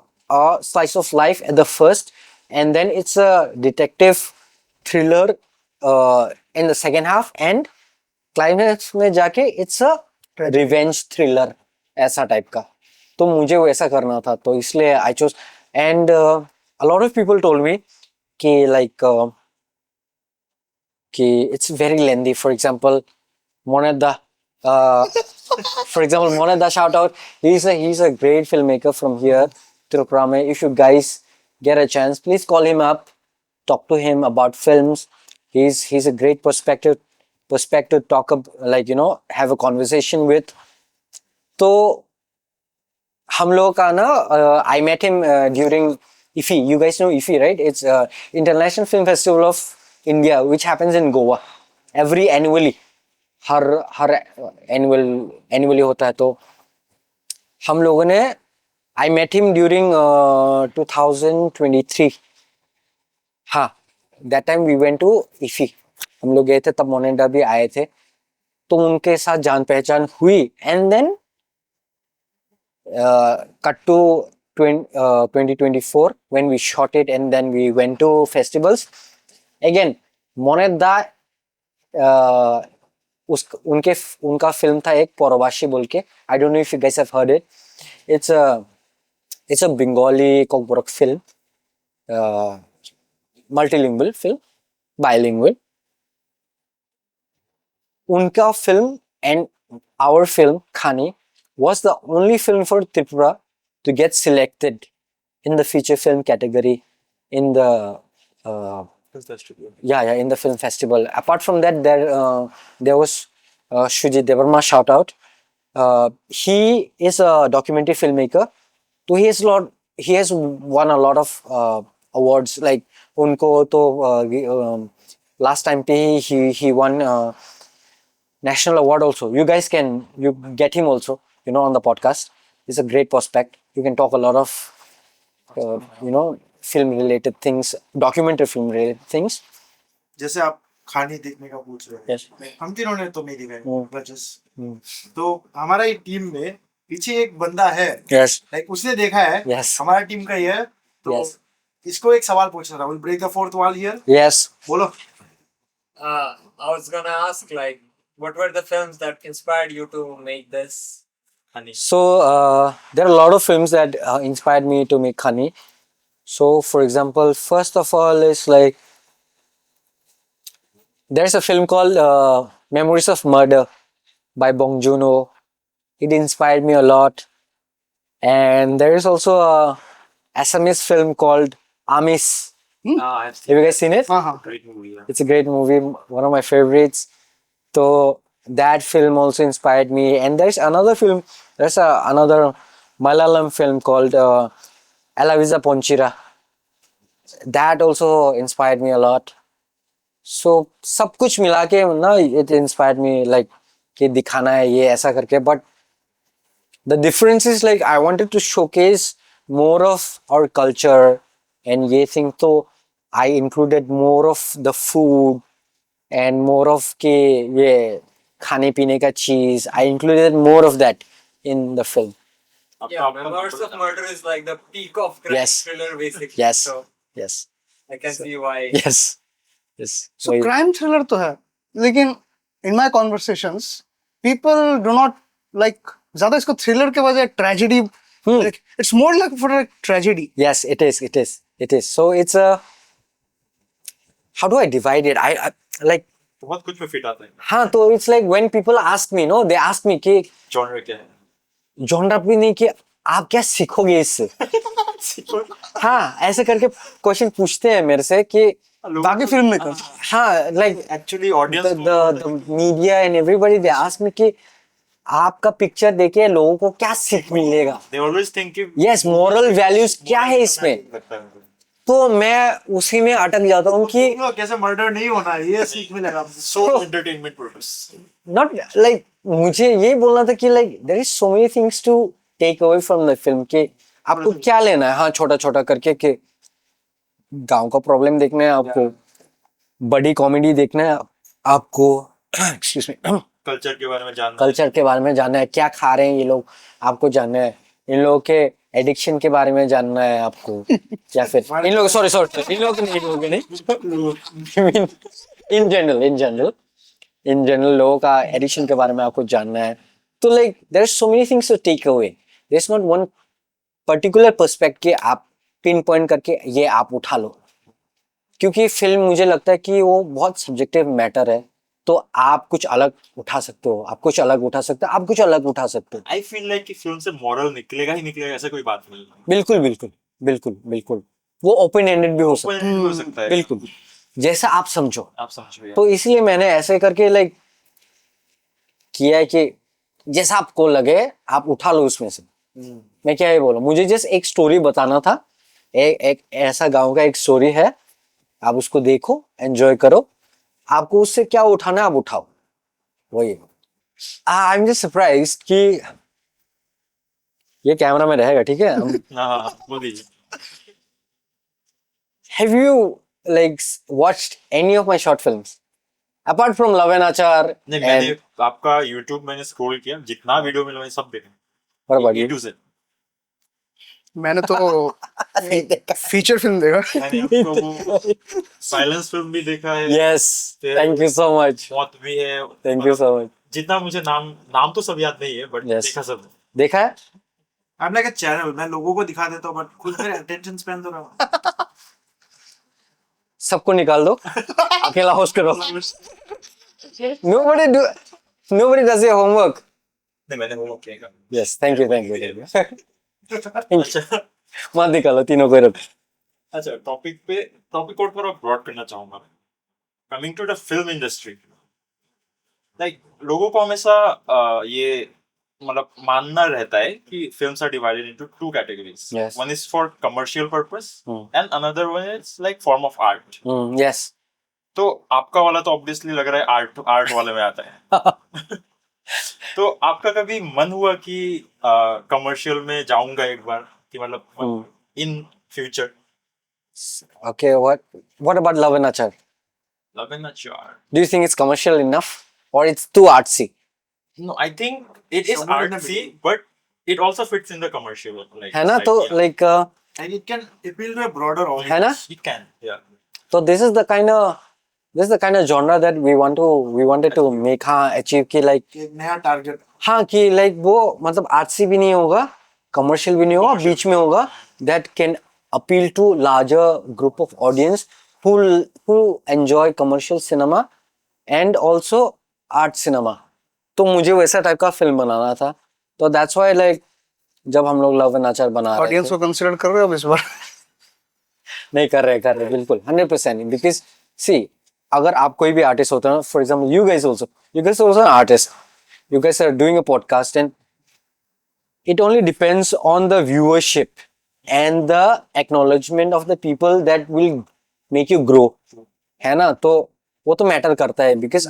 slice of life at the first, and then it's a detective thriller in the second half, and climax में जाके it's a revenge thriller, ऐसा type का. तो मुझे वैसा करना था, तो इसलिए I chose. And a lot of people told me कि लाइक कि it's very lengthy. For example Moneda, for example, Moneda, shout out. He's a great filmmaker from here, Tirukurame. If you guys get a chance, please call him up, talk to him about films. He's a great perspective talk like have a conversation with. तो हम लोग का ना I met him during IFFI. You guys know IFFI, right? It's International Film Festival of India, which happens in Goa every annually. Her annually होता है. तो हम लोगों ने आई मेट हिम ड्यूरिंग 2023. हाँ, that time we went to IFFI. हम लोग गए थे, तब मोनेडा भी आए थे, तो उनके साथ जान पहचान हुई. And then cut to 2024 when we shot it, and then we went to festivals again. मोनेदा उनका फिल्म था एक पौरवाशी बोल के. I don't know if you guys have heard it. It's a Bengali Kokborok film, multilingual film, bilingual. उनका film and our film खानी was the only film for Tripura to get selected in the feature film category in the in the film festival. Apart from that, there was Shujit Devarma, shout out. He is a documentary filmmaker. So he has won a lot of awards. Like unko to last time he won national award also. You guys you get him also, on the podcast. He's a great prospect. You can talk a lot of film related things, documentary film related things. जैसे आप खाने देखने का पूछ रहे हैं, Yes. हम तीनों ने तो नहीं दिखाई. तो हमारा ही टीम में पीछे एक बंदा है, Yes. लाइक उसने देखा है. Yes. हमारा टीम का ही है. तो Yes. इसको एक सवाल पूछना था. We'll break the fourth wall here. Yes. बोलो. I was gonna ask, like, what were the films that inspired you to make this Honey? So there are a lot of films that inspired me to make Khani. So for example, first of all is like there's a film called Memories of Murder by Bong Joon-ho. It inspired me a lot. And there is also a Assamese film called Amis. I've Have you guys seen it? हाँ हाँ. great movie. Yeah. It's a great movie, one of my favorites. So that film also inspired me. And there's another film, another Malayalam film called Elavisa Ponchira. That also inspired me a lot. So सब कुछ मिला के ना, it inspired me like कि दिखाना है ये ऐसा करके. But the difference is like I wanted to showcase more of our culture and ये thing. तो I included more of the food and more of के ये खाने पीने का चीज. I included more of that in the film. Yeah, Memoirs of Murder is like the peak of crime Yes. thriller, basically. Yes. So Yes. I can see why. Yes. Yes. So crime thriller तो है, लेकिन in my conversations people do not like ज़्यादा इसको thriller के बजाय tragedy. Like, it's more like for a tragedy. Yes, it is. It is. It is. So it's a. How do I divide it? I like. बहुत कुछ में fit आता है. हाँ, तो it's like when people ask me, they ask me कि genre क्या है? जॉनर भी नहीं कि आप क्या सीखोगे इससे. हाँ, ऐसे करके क्वेश्चन पूछते हैं मेरे से कि बाकी फिल्म में कर. हाँ, like actually audience the media and everybody they ask me कि आपका पिक्चर देखे लोगों को क्या सीख मिलेगा. दे ऑलवेज थिंक कि Yes, moral values क्या है इसमें. लगता है मुझे. तो मैं उसी में अटक जाता हूँ कि कैसे मर्डर नहीं होना है, ये सीख मिलेगा. सो एंटरटेनमेंट पर्पस. not like मुझे ये बोलना था कि like there is so many things to take away from the film कि आपको क्या लेना है. हाँ, छोटा छोटा करके कि गांव का प्रॉब्लम देखना है आपको, बड़ी कॉमेडी देखना है आपको, एक्सक्यूज मी, कल्चर के बारे में जानना. कल्चर के बारे में जानना है, क्या खा रहे हैं ये लोग आपको जानना है, इन लोगों के एडिक्शन के बारे में जानना है आपको, या फिर इन लोग सॉरी इन लोग नहीं इन जनरल लोगों का एडिक्शन के बारे में आपको जानना है. तो like there are so many things to take away there's not one particular perspective कि आप पिन पॉइंट करके ये आप उठा लो, क्योंकि फिल्म मुझे लगता है कि वो बहुत सब्जेक्टिव मैटर है. तो आप कुछ अलग उठा सकते हो, आप कुछ अलग उठा सकते हो, आप कुछ अलग उठा सकते हो. आई फील लाइक कि फिल्म से मॉरल निकलेगा ही निकलेगा, ऐसा कोई बात नहीं. बिल्कुल बिल्कुल बिल्कुल बिल्कुल. वो ओपन एंडेड भी हो सकता ओपन हो सकता है. है. बिल्कुल, जैसा आप समझो. आप समझो यार. तो इसलिए मैंने ऐसे करके लाइक किया है कि जैसा आपको लगे आप उठा लो उसमें से. मैं क्या ही बोलूं, मुझे जस्ट एक स्टोरी बताना था. एक ऐसा गांव का एक स्टोरी है, आप उसको देखो, एंजॉय करो, आपको उससे क्या उठाना है आप उठाओ. वही. आई एम जस्ट सरप्राइज कि ये कैमरा में रहेगा, ठीक है. हाँ, बोल दीजिए. Have you like watched any of my short films apart from Love and Achar? नहीं, and मैंने आपका YouTube मैंने स्क्रॉल किया, जितना वीडियो मिला मैंने सब देखा. what about A you? to Z. मैंने तो फीचर फिल्म देखा. मैंने आपको वो साइलेंस फिल्म भी देखा है. Yes, thank you so much. मौत भी है. Thank you so much. जितना मुझे नाम तो सब याद नहीं है, बट Yes. देखा सब. देखा है? I'm like a channel. मैं लोगों को दिखा देता हूँ बट खुद मेरे अटेंशन स्पैन तो रहा. सबको निकाल दो, अकेला होस्ट करो. Nobody do, nobody does their homework. नहीं, मैंने वो किया. Yes, thank you, thank you. अच्छा. मत निकालो, तीनों को रखो. अच्छा, टॉपिक को थोड़ा ब्रॉड करना चाहूंगा. Coming to the film industry, like लोगों को हमेशा ये मतलब मानना रहता है कि films are divided into two categories. Yes. One is for commercial purpose Hmm. And another one is like form of art. Yes. तो आपका वाला तो ऑब्वियसली लग रहा है आर्ट वाले में आता है. तो आपका कभी मन हुआ कि कमर्शियल में जाऊंगा एक बार, कि मतलब in future? Okay, what about Love and Achar? Love and अचार. Do you think it's commercial enough or it's too artsy? No, I think it is Somewhere in the artsy, middle. but it also fits in the commercial like. है ना? तो idea. like And it can appeal to a broader audience. है ना? It can, yeah. So this is the kind of genre that we wanted to make. हाँ, achieve कि like एक नया target. हाँ कि like वो मतलब आर्ट्सी भी नहीं होगा, कमर्शियल भी नहीं होगा, बीच में होगा. That can appeal to larger group of audience who enjoy commercial cinema and also art cinema. तो मुझे वैसा टाइप का फिल्म बनाना था. तो that's why like जब हम लोग लव एंड आचार बना रहे ऑडियंस थे, को कंसिडर कर रहे हो अब इस बार? नहीं कर रहे बिल्कुल 100% बिकॉज सी अगर आप कोई भी आर्टिस्ट होते हैं, for example you guys also an artist, you guys are doing a podcast and it only depends on the viewership and the acknowledgement of the people that will make you grow, है ना. तो वो तो matter करता है because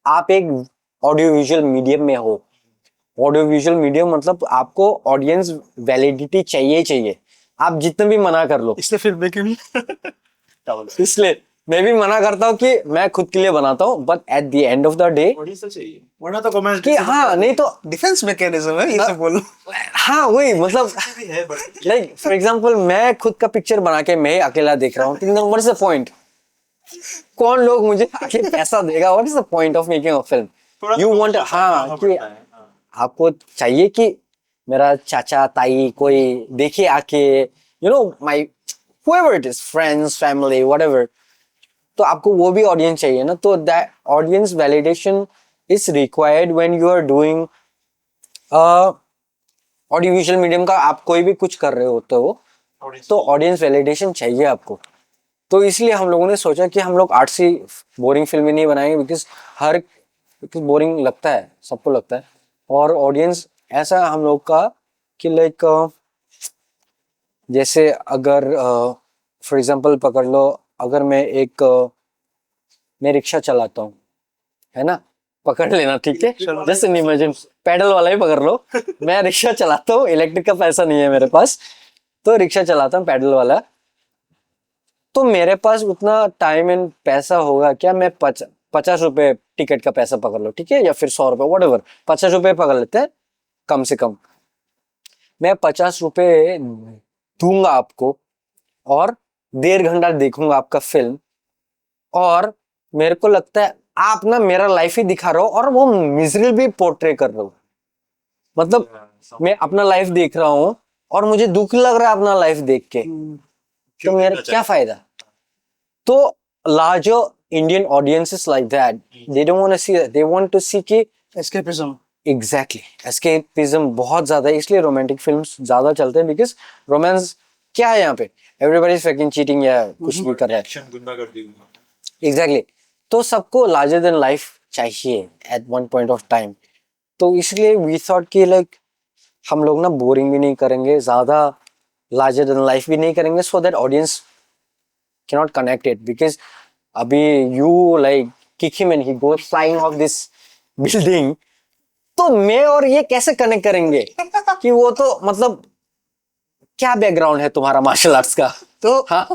आप एक audio visual medium में हो. ऑडियो विजुअल मीडियम मतलब आपको ऑडियंस वैलिडिटी चाहिए. आप जितने भी मना कर लो, इसलिए फिल्म में क्यों? इसलिए मैं भी मना करता हूँ कि मैं खुद के लिए बनाता हूँ, but at the end of the day audience तो चाहिए. वरना तो कमेंट्स कि हाँ नहीं तो डिफेंस मैकेनिज्म है ये सब बोलो. हाँ वही मतलब भी है, but लाइक फॉर एग्जांपल मैं खुद का पिक्चर बना के मैं ही अकेला देख रहा हूँ, व्हाट इज द पॉइंट? कौन लोग मुझे आके पैसा देगा? What is the point of making a film? थोड़ा यू तो वांट commercial हाँ करना कि पड़ता है. हाँ. आपको चाहिए कि मेरा चाचा ताई कोई देखे आके, you know my whoever it is, friends, family, whatever. तो आपको वो भी ऑडियंस चाहिए ना. तो that audience validation is required when you are doing audio visual medium का. आप कोई भी कुछ कर रहे होते हो Audience तो ऑडियंस वैलिडेशन चाहिए आपको. तो इसलिए हम लोगों ने सोचा कि हम लोग आर्ट्सी बोरिंग फिल्में नहीं बनाएंगे बिकॉज बोरिंग लगता है, सबको लगता है. और ऑडियंस ऐसा हम लोग का कि लाइक जैसे अगर फॉर एग्जांपल पकड़ लो, अगर मैं रिक्शा चलाता हूँ, है ना, पकड़ लेना ठीक है, जस्ट एन इमेजिन, पैडल वाला ही पकड़ लो. मैं रिक्शा चलाता हूँ, इलेक्ट्रिक का पैसा नहीं है मेरे पास, तो रिक्शा चलाता हूँ पैडल वाला. तो मेरे पास उतना टाइम एंड पैसा होगा क्या? मैं 50 रुपए टिकट का पैसा पकड़ लो, ठीक है, या फिर 100 रुपए, वट एवर, 50 रुपए पकड़ लेते हैं कम से कम. मैं 50 रुपए दूंगा आपको और 1.5 घंटा देखूंगा आपका फिल्म, और मेरे को लगता है आप ना मेरा लाइफ ही दिखा रहे हो और वो मिजरेबल भी पोर्ट्रे कर रहे हो. मतलब मैं अपना लाइफ देख रहा हूँ और मुझे दुख लग रहा है अपना लाइफ देख के, तो मेरा क्या फायदा? तो larger Indian audiences like that, they don't want to see that. They want to see कि एस्केपिज्म। एग्जैक्टली एस्केपिज्म बहुत ज्यादा है, इसलिए रोमांटिक फिल्म्स ज्यादा चलते हैं, बिकॉज रोमांस क्या है यहाँ पे, एवरीबॉडी इज फकिंग चीटिंग या कुछ भी कर रहा है। एक्शन गुंडागर्दी। एग्जैक्टली तो सबको लार्जर देन लाइफ चाहिए at one point of time. तो इसलिए वी थॉट कि लाइक हम लोग ना बोरिंग भी नहीं करेंगे, ज्यादा लार्जर देन लाइफ भी नहीं करेंगे, so that audience cannot connect it, because अभी you like kick him and he goes flying off this building, तो मैं और ये कैसे कनेक्ट करेंगे कि वो तो मतलब क्या बैकग्राउंड है तुम्हारा मार्शल आर्ट्स का? तो हाँ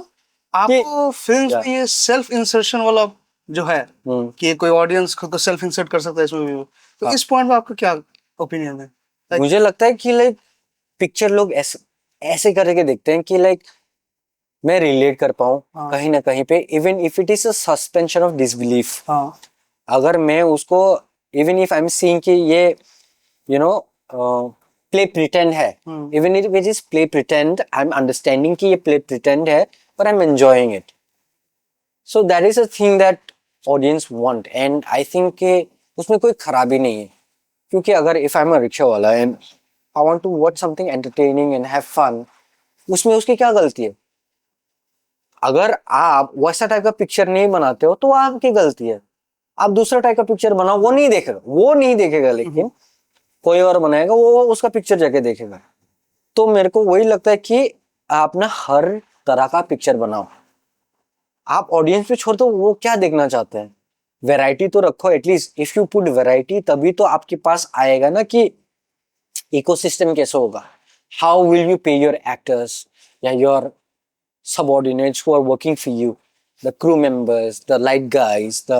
आपको फिल्म में ये सेल्फ इंसर्शन वाला जो है हम्म। कि कोई ऑडियंस खुद को सेल्फ इंसर्ट कर सकता है इसमें भी, तो इस पॉइंट में आपका क्या ओपिनियन है? मुझे लगता है कि लाइक पिक्चर लोग ऐसे ऐसे करके देखते हैं कि लाइक मैं रिलेट कर पाऊँ हाँ। कहीं ना कहीं पे, even if it is a suspension of disbelief. हाँ अगर मैं उसको even if I am seeing कि ये यू नो प्ले प्रिटेंड है, even if it is play pretend, I am understanding कि ये प्ले प्रिटेंड है, but I'm enjoying it. So that is a thing that audience want, and I think कि उसमें कोई खराबी नहीं है, क्योंकि अगर if I'm a रिक्शा वाला and I want to watch something entertaining and have fun, उसमें उसकी क्या गलती है? अगर आप वैसा टाइप का पिक्चर नहीं बनाते हो तो आपकी गलती है। आप दूसरा टाइप का पिक्चर बनाओ, वो नहीं देखेगा, लेकिन कोई और बनाएगा, वो उसका पिक्चर जाके देखेगा। तो मेरे को वही लगता है कि आप ना हर तरह का पिक्चर बनाओ, आप ऑडियंस पे छोड़ दो वो क्या देखना चाहते हैं, वैरायटी तो रखो at least. If you put variety तभी तो आपके पास आएगा ना कि इकोसिस्टम कैसे होगा, हाउ विल यू पे योर एक्टर्स या your subordinates who are working for you, the crew members, the light guys, the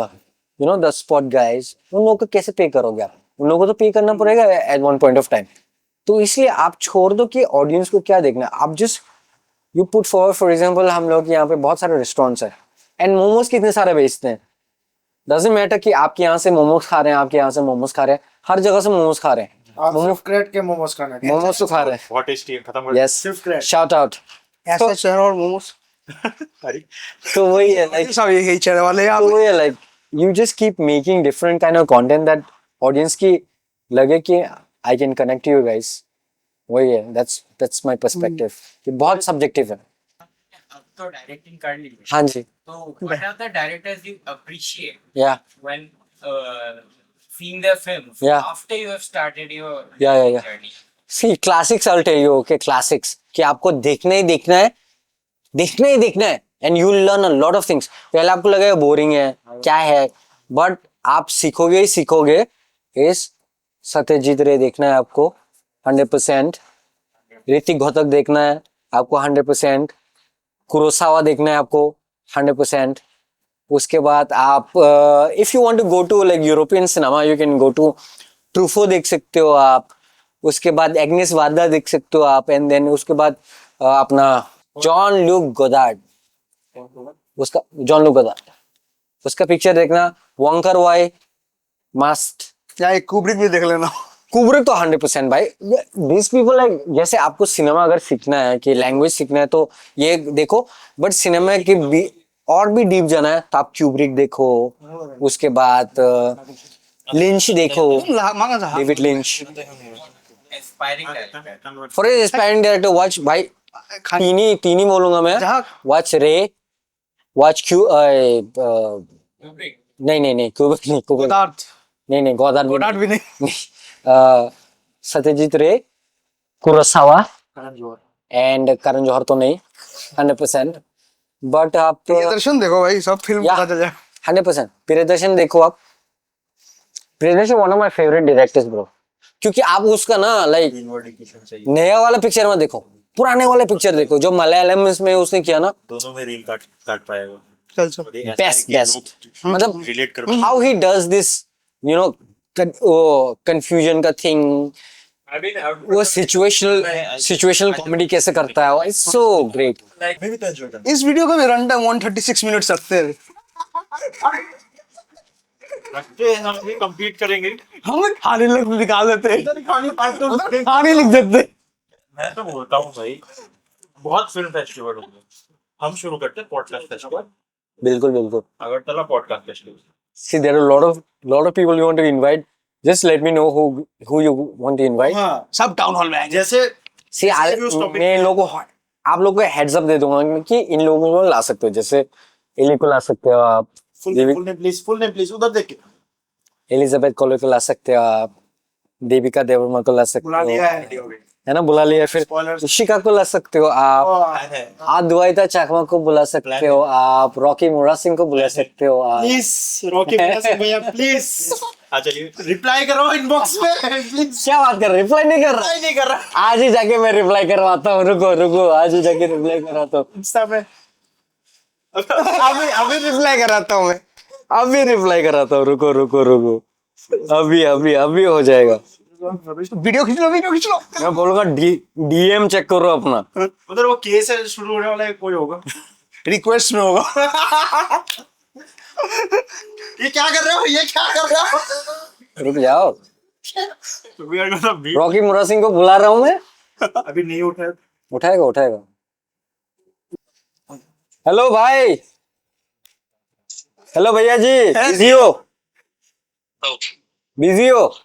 spot guys, उन लोगों को कैसे पे करोगे आप? उन लोगों को तो पे करना पड़ेगा at one point of time। तो इसलिए आप छोड़ दो कि ऑडियंस को क्या देखना है, आप just you put for example हम लोग यहाँ पे बहुत सारे रेस्टोरेंट्स है एंड मोमोज कितने सारे बेचते हैं, डजंट मैटर कि आपके यहाँ से मोमोज खा रहे हैं, आपके यहाँ से मोमोज खा रहे हैं, हर जगह से मोमोज खा रहे हैं, आप सिर्फ क्रेट के मोमोज खाना है। मोमोज तो खा रहे हैं। बहुत टेस्टी है, खत्म कर। यस, सिर्फ क्रेट। Shout out. ऐसा चेहरा और मोमोस, अरे तो वही है लाइक, सब यही चेहरे वाले हैं आप। तो ये like you just keep making different kind of content that audience की लगे कि I can connect to you guys। वही है, that's my perspective कि बहुत subjective है। अब तो डायरेक्टिंग कर ली है। हाँ जी, तो what are the directors you appreciate yeah when seeing their films Yeah. after you have started your Yeah. journey? See classics, I'll tell you, okay, classics कि आपको देखना ही देखना है and you will learn a lot of things। पहले आपको लगेगा boring है, क्या है, बट आप सीखोगे ही सीखोगे। इस सत्यजीत रे देखना है आपको 100%, ऋतिक घटक देखना है आपको 100%, कुरोसावा देखना है आपको 100%। उसके बाद आप if you want to go to like European cinema, you can go to Truffaut देख सकते हो आप। उसके बाद एग्नेस वादा देख सकते हो आप, एंड देन उसके बाद अपना जॉन लुक गोदार्ड, उसका पिक्चर देखना, वॉन्कर वाई मस्ट, या एक कुब्रिक भी देख लेना। कुब्रिक तो 100% भाई। दिस पीपल लाइक, जैसे आपको सिनेमा अगर सीखना है कि लैंग्वेज सीखना है तो ये देखो, बट सिनेमा की और भी डीप जाना है तो आप क्यूब्रिक देखो, उसके बाद लिंच देखो, मांगा था David lynch. Aspiring director. For aspiring director watch भाई, तीन ही बोलूंगा मैं, जहाँ- वॉच रे, वॉच Kubrick. नहीं कुब्रिक गोदार्ड नहीं गोदार्ड गोदार्ड भी नहीं। सत्यजीत रे, कुरोसावा एंड करण जौहर तो नहीं 100%, बट आप दर्शन देखो भाई, सब फिल्म या पता चल जाए। 100% प्रियदर्शन देखो आप। Priyadarshan one of my favourite directors bro, क्योंकि आप उसका ना लाइक नया वाला पिक्चर मत देखो, पुराने वाले पिक्चर देखो जो मलयालम में उसने किया ना, दोनों में रील काट पाएगा। चल सब बेस्ट मतलब रिलेट कर how he does this, you know, confusion का थिंग, I mean, वो सिचुएशनल कॉमेडी कैसे करता है, इट्स सो ग्रेट। like मैं भी तो एंजॉय करता इस वीडियो का भी रन टाइम 136 मिनट्स रखते हैं। रखते हैं, हम भी compete करेंगे। हम खाने लग निकाल देते हैं, खाने लिख देते हैं। मैं तो बोलता हूँ भाई, बहुत फिल्म फेस्टिवल होंगे, हम शुरू करते हैं पॉडकास्ट फेस्टिवल, बिल्कुल बिल्कुल। Agartala podcast festival. See, there are a lot of people you want to invite. Just let me know who you want to invite. हाँ, सब टाउन हॉल में आएंगे। जैसे See, किसी भी उस topic मैं इन पे- लोगों को आप लोगों को हेड्स अप दे दूंगा कि इन लोगों को ला सकते हो, जैसे एली को ला सकते हो आप, फुल नेम प्लीज उधर देख के एलिजाबेथ कॉलर को ला सकते हो आप, देविका देवर्मा को ला सकते बुला हो, लिया है। है ना, बुला लिया। फिर Spoilers. इशिका को ला सकते हो आप, अद्वैता चाकमा को बुला सकते हो आप, रॉकी मोरा सिंह को बुला सकते हो आप। प्लीज रॉकी भैया प्लीज अच्छा, ये रिप्लाई करो इनबॉक्स में प्लीज। क्या बात कर रहे, रिप्लाई नहीं कर रहा? रिप्लाई नहीं कर रहा आज ही जाके मैं रिप्लाई करवाता हूँ, रुको आज ही जाके रिप्लाई करवाता हूँ, इंस्टा पे। अभी रिप्लाई कराता हूँ मैं, अभी रिप्लाई कराता हूँ, रुको अभी हो जाएगा। वीडियो खींच लो। मैं बोलूंगा डीएम चेक करो अपना। उधर वो केस है शुरू होने वाला है, कोई होगा। रिक्वेस्ट में होगा। ये क्या कर रहे हो, ये क्या कर रहे हो? रुक जाओ, we are gonna meet. Rocky Mora Singh को बुला रहा हूँ मैं। अभी नहीं उठाया। उठाएगा। हेलो भाई, हेलो भैया जी, बिजी हो?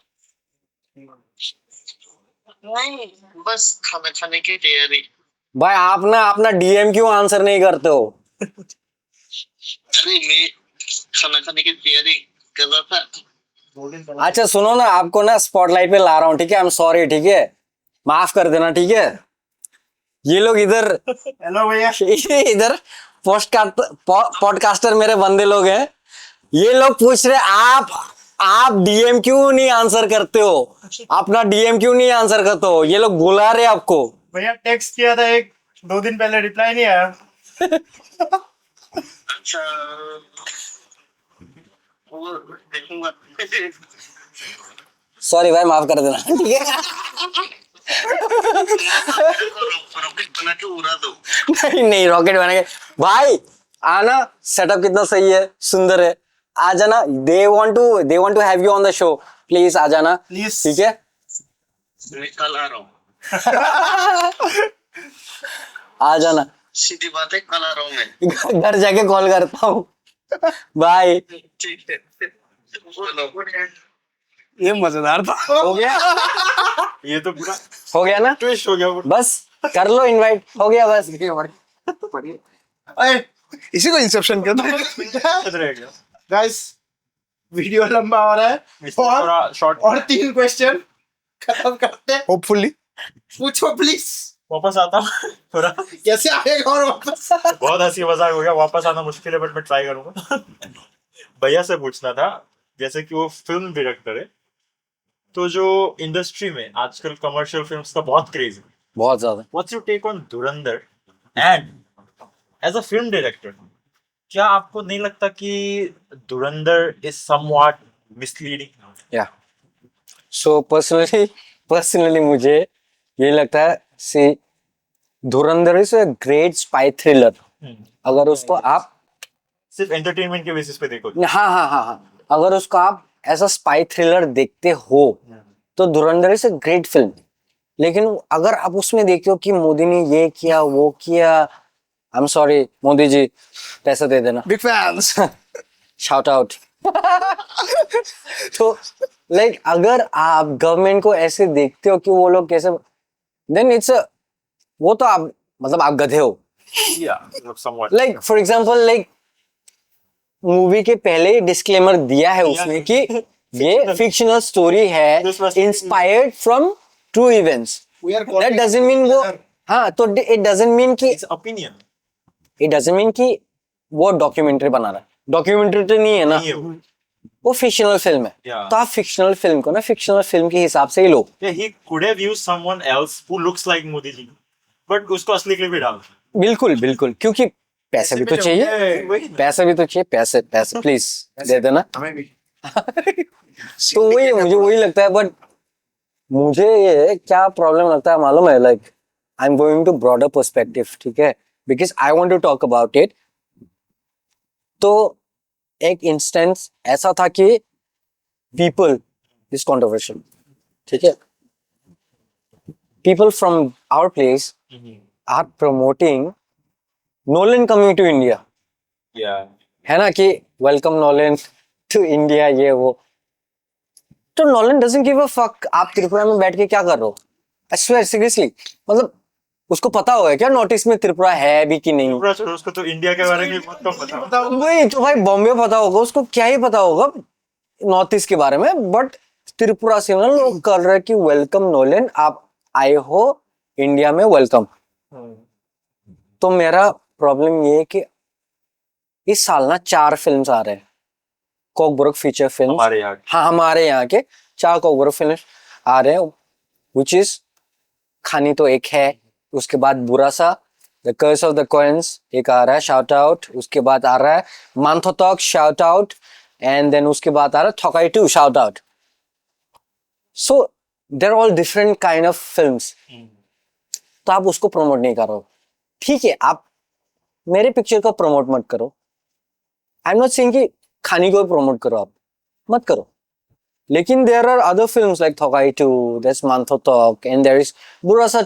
नहीं, बस खाना खाने की तैयारी। भाई आप ना अपना डीएम क्यों आंसर नहीं करते हो? अरे मैं खाना खाने की तैयारी कर रहा था। अच्छा सुनो ना, आपको ना स्पॉटलाइट पे ला रहा हूँ, ठीक है? आई एम सॉरी, ठीक है, माफ कर देना, ठीक है? ये लोग इधर हेलो भैया। इधर पॉडकास्टर मेरे बंदे लोग हैं, ये लोग पूछ रहे आप डीएम क्यों नहीं आंसर करते हो, अपना डीएम क्यों नहीं आंसर करते हो? ये लोग बुला रहे आपको। भैया टेक्स्ट किया था 1-2 दिन पहले, रिप्लाई नहीं आया। अच्छा, वो देखूंगा। सॉरी भाई, माफ कर देना, ठीक है? रॉकेट बना के उड़ा दो। नहीं रॉकेट बनेंगे भाई, आना, सेटअप कितना सही है, सुंदर है, आ जाना। They want to have you on the show, please आ जाना, Please. ठीक है? मैं कल आ रहा हूँ। आ जाना, सीधी बात है, कल आ रहा हूँ मैं। घर जाके कॉल करता हूँ, बाय। ठीक है, बोलो। ये मजेदार था। हो गया, ये तो पूरा हो गया ना, ट्विस्ट हो गया वो। बस कर लो इनवाइट, हो गया बस। अरे इसी को इंसेप्शन कहते हैं। याद रह गया। गाइस वीडियो लंबा हो रहा है इसमें और थोड़ा शॉर्ट 3 क्वेश्चन खत्म करते हैं। होपफुली पूछो प्लीज। वापस आता हूँ थोड़ा, कैसे आएगा और वापस? बहुत हंसी मजाक हो गया, वापस आना मुश्किल है, बट मैं ट्राई करूंगा। भैया से पूछना था, जैसे कि वो फिल्म डायरेक्टर है, तो जो इंडस्ट्री में आजकल कमर्शियल फिल्म्स का बहुत क्रेज है, बहुत ज्यादा। What's your take on Dhurandhar and as a film director, क्या आपको नहीं लगता कि धुरंधर इज समव्हाट मिसलीडिंग? या सो पर्सनली मुझे ये लगता है, सी धुरंधर is a great spy thriller. अगर उसको आप सिर्फ एंटरटेनमेंट के बेसिस पे देखो। हाँ, अगर उसको आप ऐसा स्पाई थ्रिलर देखते हो तो धुरंधर इज अ ग्रेट फिल्म। लेकिन अगर आप उसमें देखते हो कि मोदी ने ये किया वो किया, आई एम सॉरी मोदी जी, पैसा दे देना, बिग फैंस। Shout out. तो लाइक अगर आप गवर्नमेंट को ऐसे देखते हो कि वो लोग कैसे, देन इट्स वो तो आप मतलब आप गधे हो। Somewhat like for example, like movie के पहले डिस्क्लेमर दिया है उसने कि ये फिक्शनल स्टोरी है, This was- inspired from true events. We are that doesn't mean वो, हाँ, तो इट डजंट मीन कि ओपिनियन वो डॉक्यूमेंट्री बना रहा है। डॉक्यूमेंट्री तो नहीं है ना, नहीं है वो। वो फिक्शनल फिल्म है। Yeah. तो आप फिक्शनल फिल्म को ना फिक्शनल फिल्म के हिसाब से ही लो। Yeah, he could have used someone else who looks like Modi ji, but उसको असली क्लिप ही डाल। बिल्कुल, क्योंकि पैसे भी तो चाहिए, पैसे प्लीज दे देना। हमें भी। तो मुझे वही लगता है, बट मुझे ये क्या प्रॉब्लम लगता है मालूम है, like I am going to broader perspective, ठीक है, because I want to talk about it. तो एक इंस्टेंस ऐसा था कि people is controversial. ठीक है? People from our place are promoting Nolan coming to India. Yeah. है ना कि welcome Nolan to India ये वो. तो Nolan doesn't give a fuck आप त्रिपुरा में बैठ के क्या कर रहे हो? I swear seriously. मतलब उसको पता होगा क्या नॉर्थ ईस्ट में त्रिपुरा है भी कि नहीं? त्रिपुरा छोड़ो, उसको तो इंडिया के बारे में बहुत कम पता है। वही तो भाई बॉम्बे पता होगा उसको क्या ही पता होगा नॉर्थ ईस्ट के बारे में बट त्रिपुरा से ना लोग कर रहे हैं कि वेलकम नोलन आप आए हो इंडिया में वेलकम। तो मेरा प्रॉब्लम ये है कि इस साल ना 4 फिल्म्स आ रहे हैं कॉकब्रोक फीचर फिल्म हमारे यहाँ हाँ हमारे यहाँ के 4 कॉकब्रोक फिल्म आ रहे हैं विच इज खानी तो एक है उसके बाद बुरा सा the curse of the coins एक आ रहा है शाउट आउट उसके बाद आ रहा है मानथोतॉक शाउट आउट एंड देन उसके बाद आ रहा है थोकाई 2 shout out so there all different kind of films तो आप उसको प्रमोट नहीं कर रहे हो ठीक है आप मेरे पिक्चर को प्रमोट मत करो आई एम नॉट सेइंग कि खानी को प्रमोट करो आप मत करो लेकिन there are other films like थोकाई 2 there's मानथोतॉक एंड देयर इज बुरासा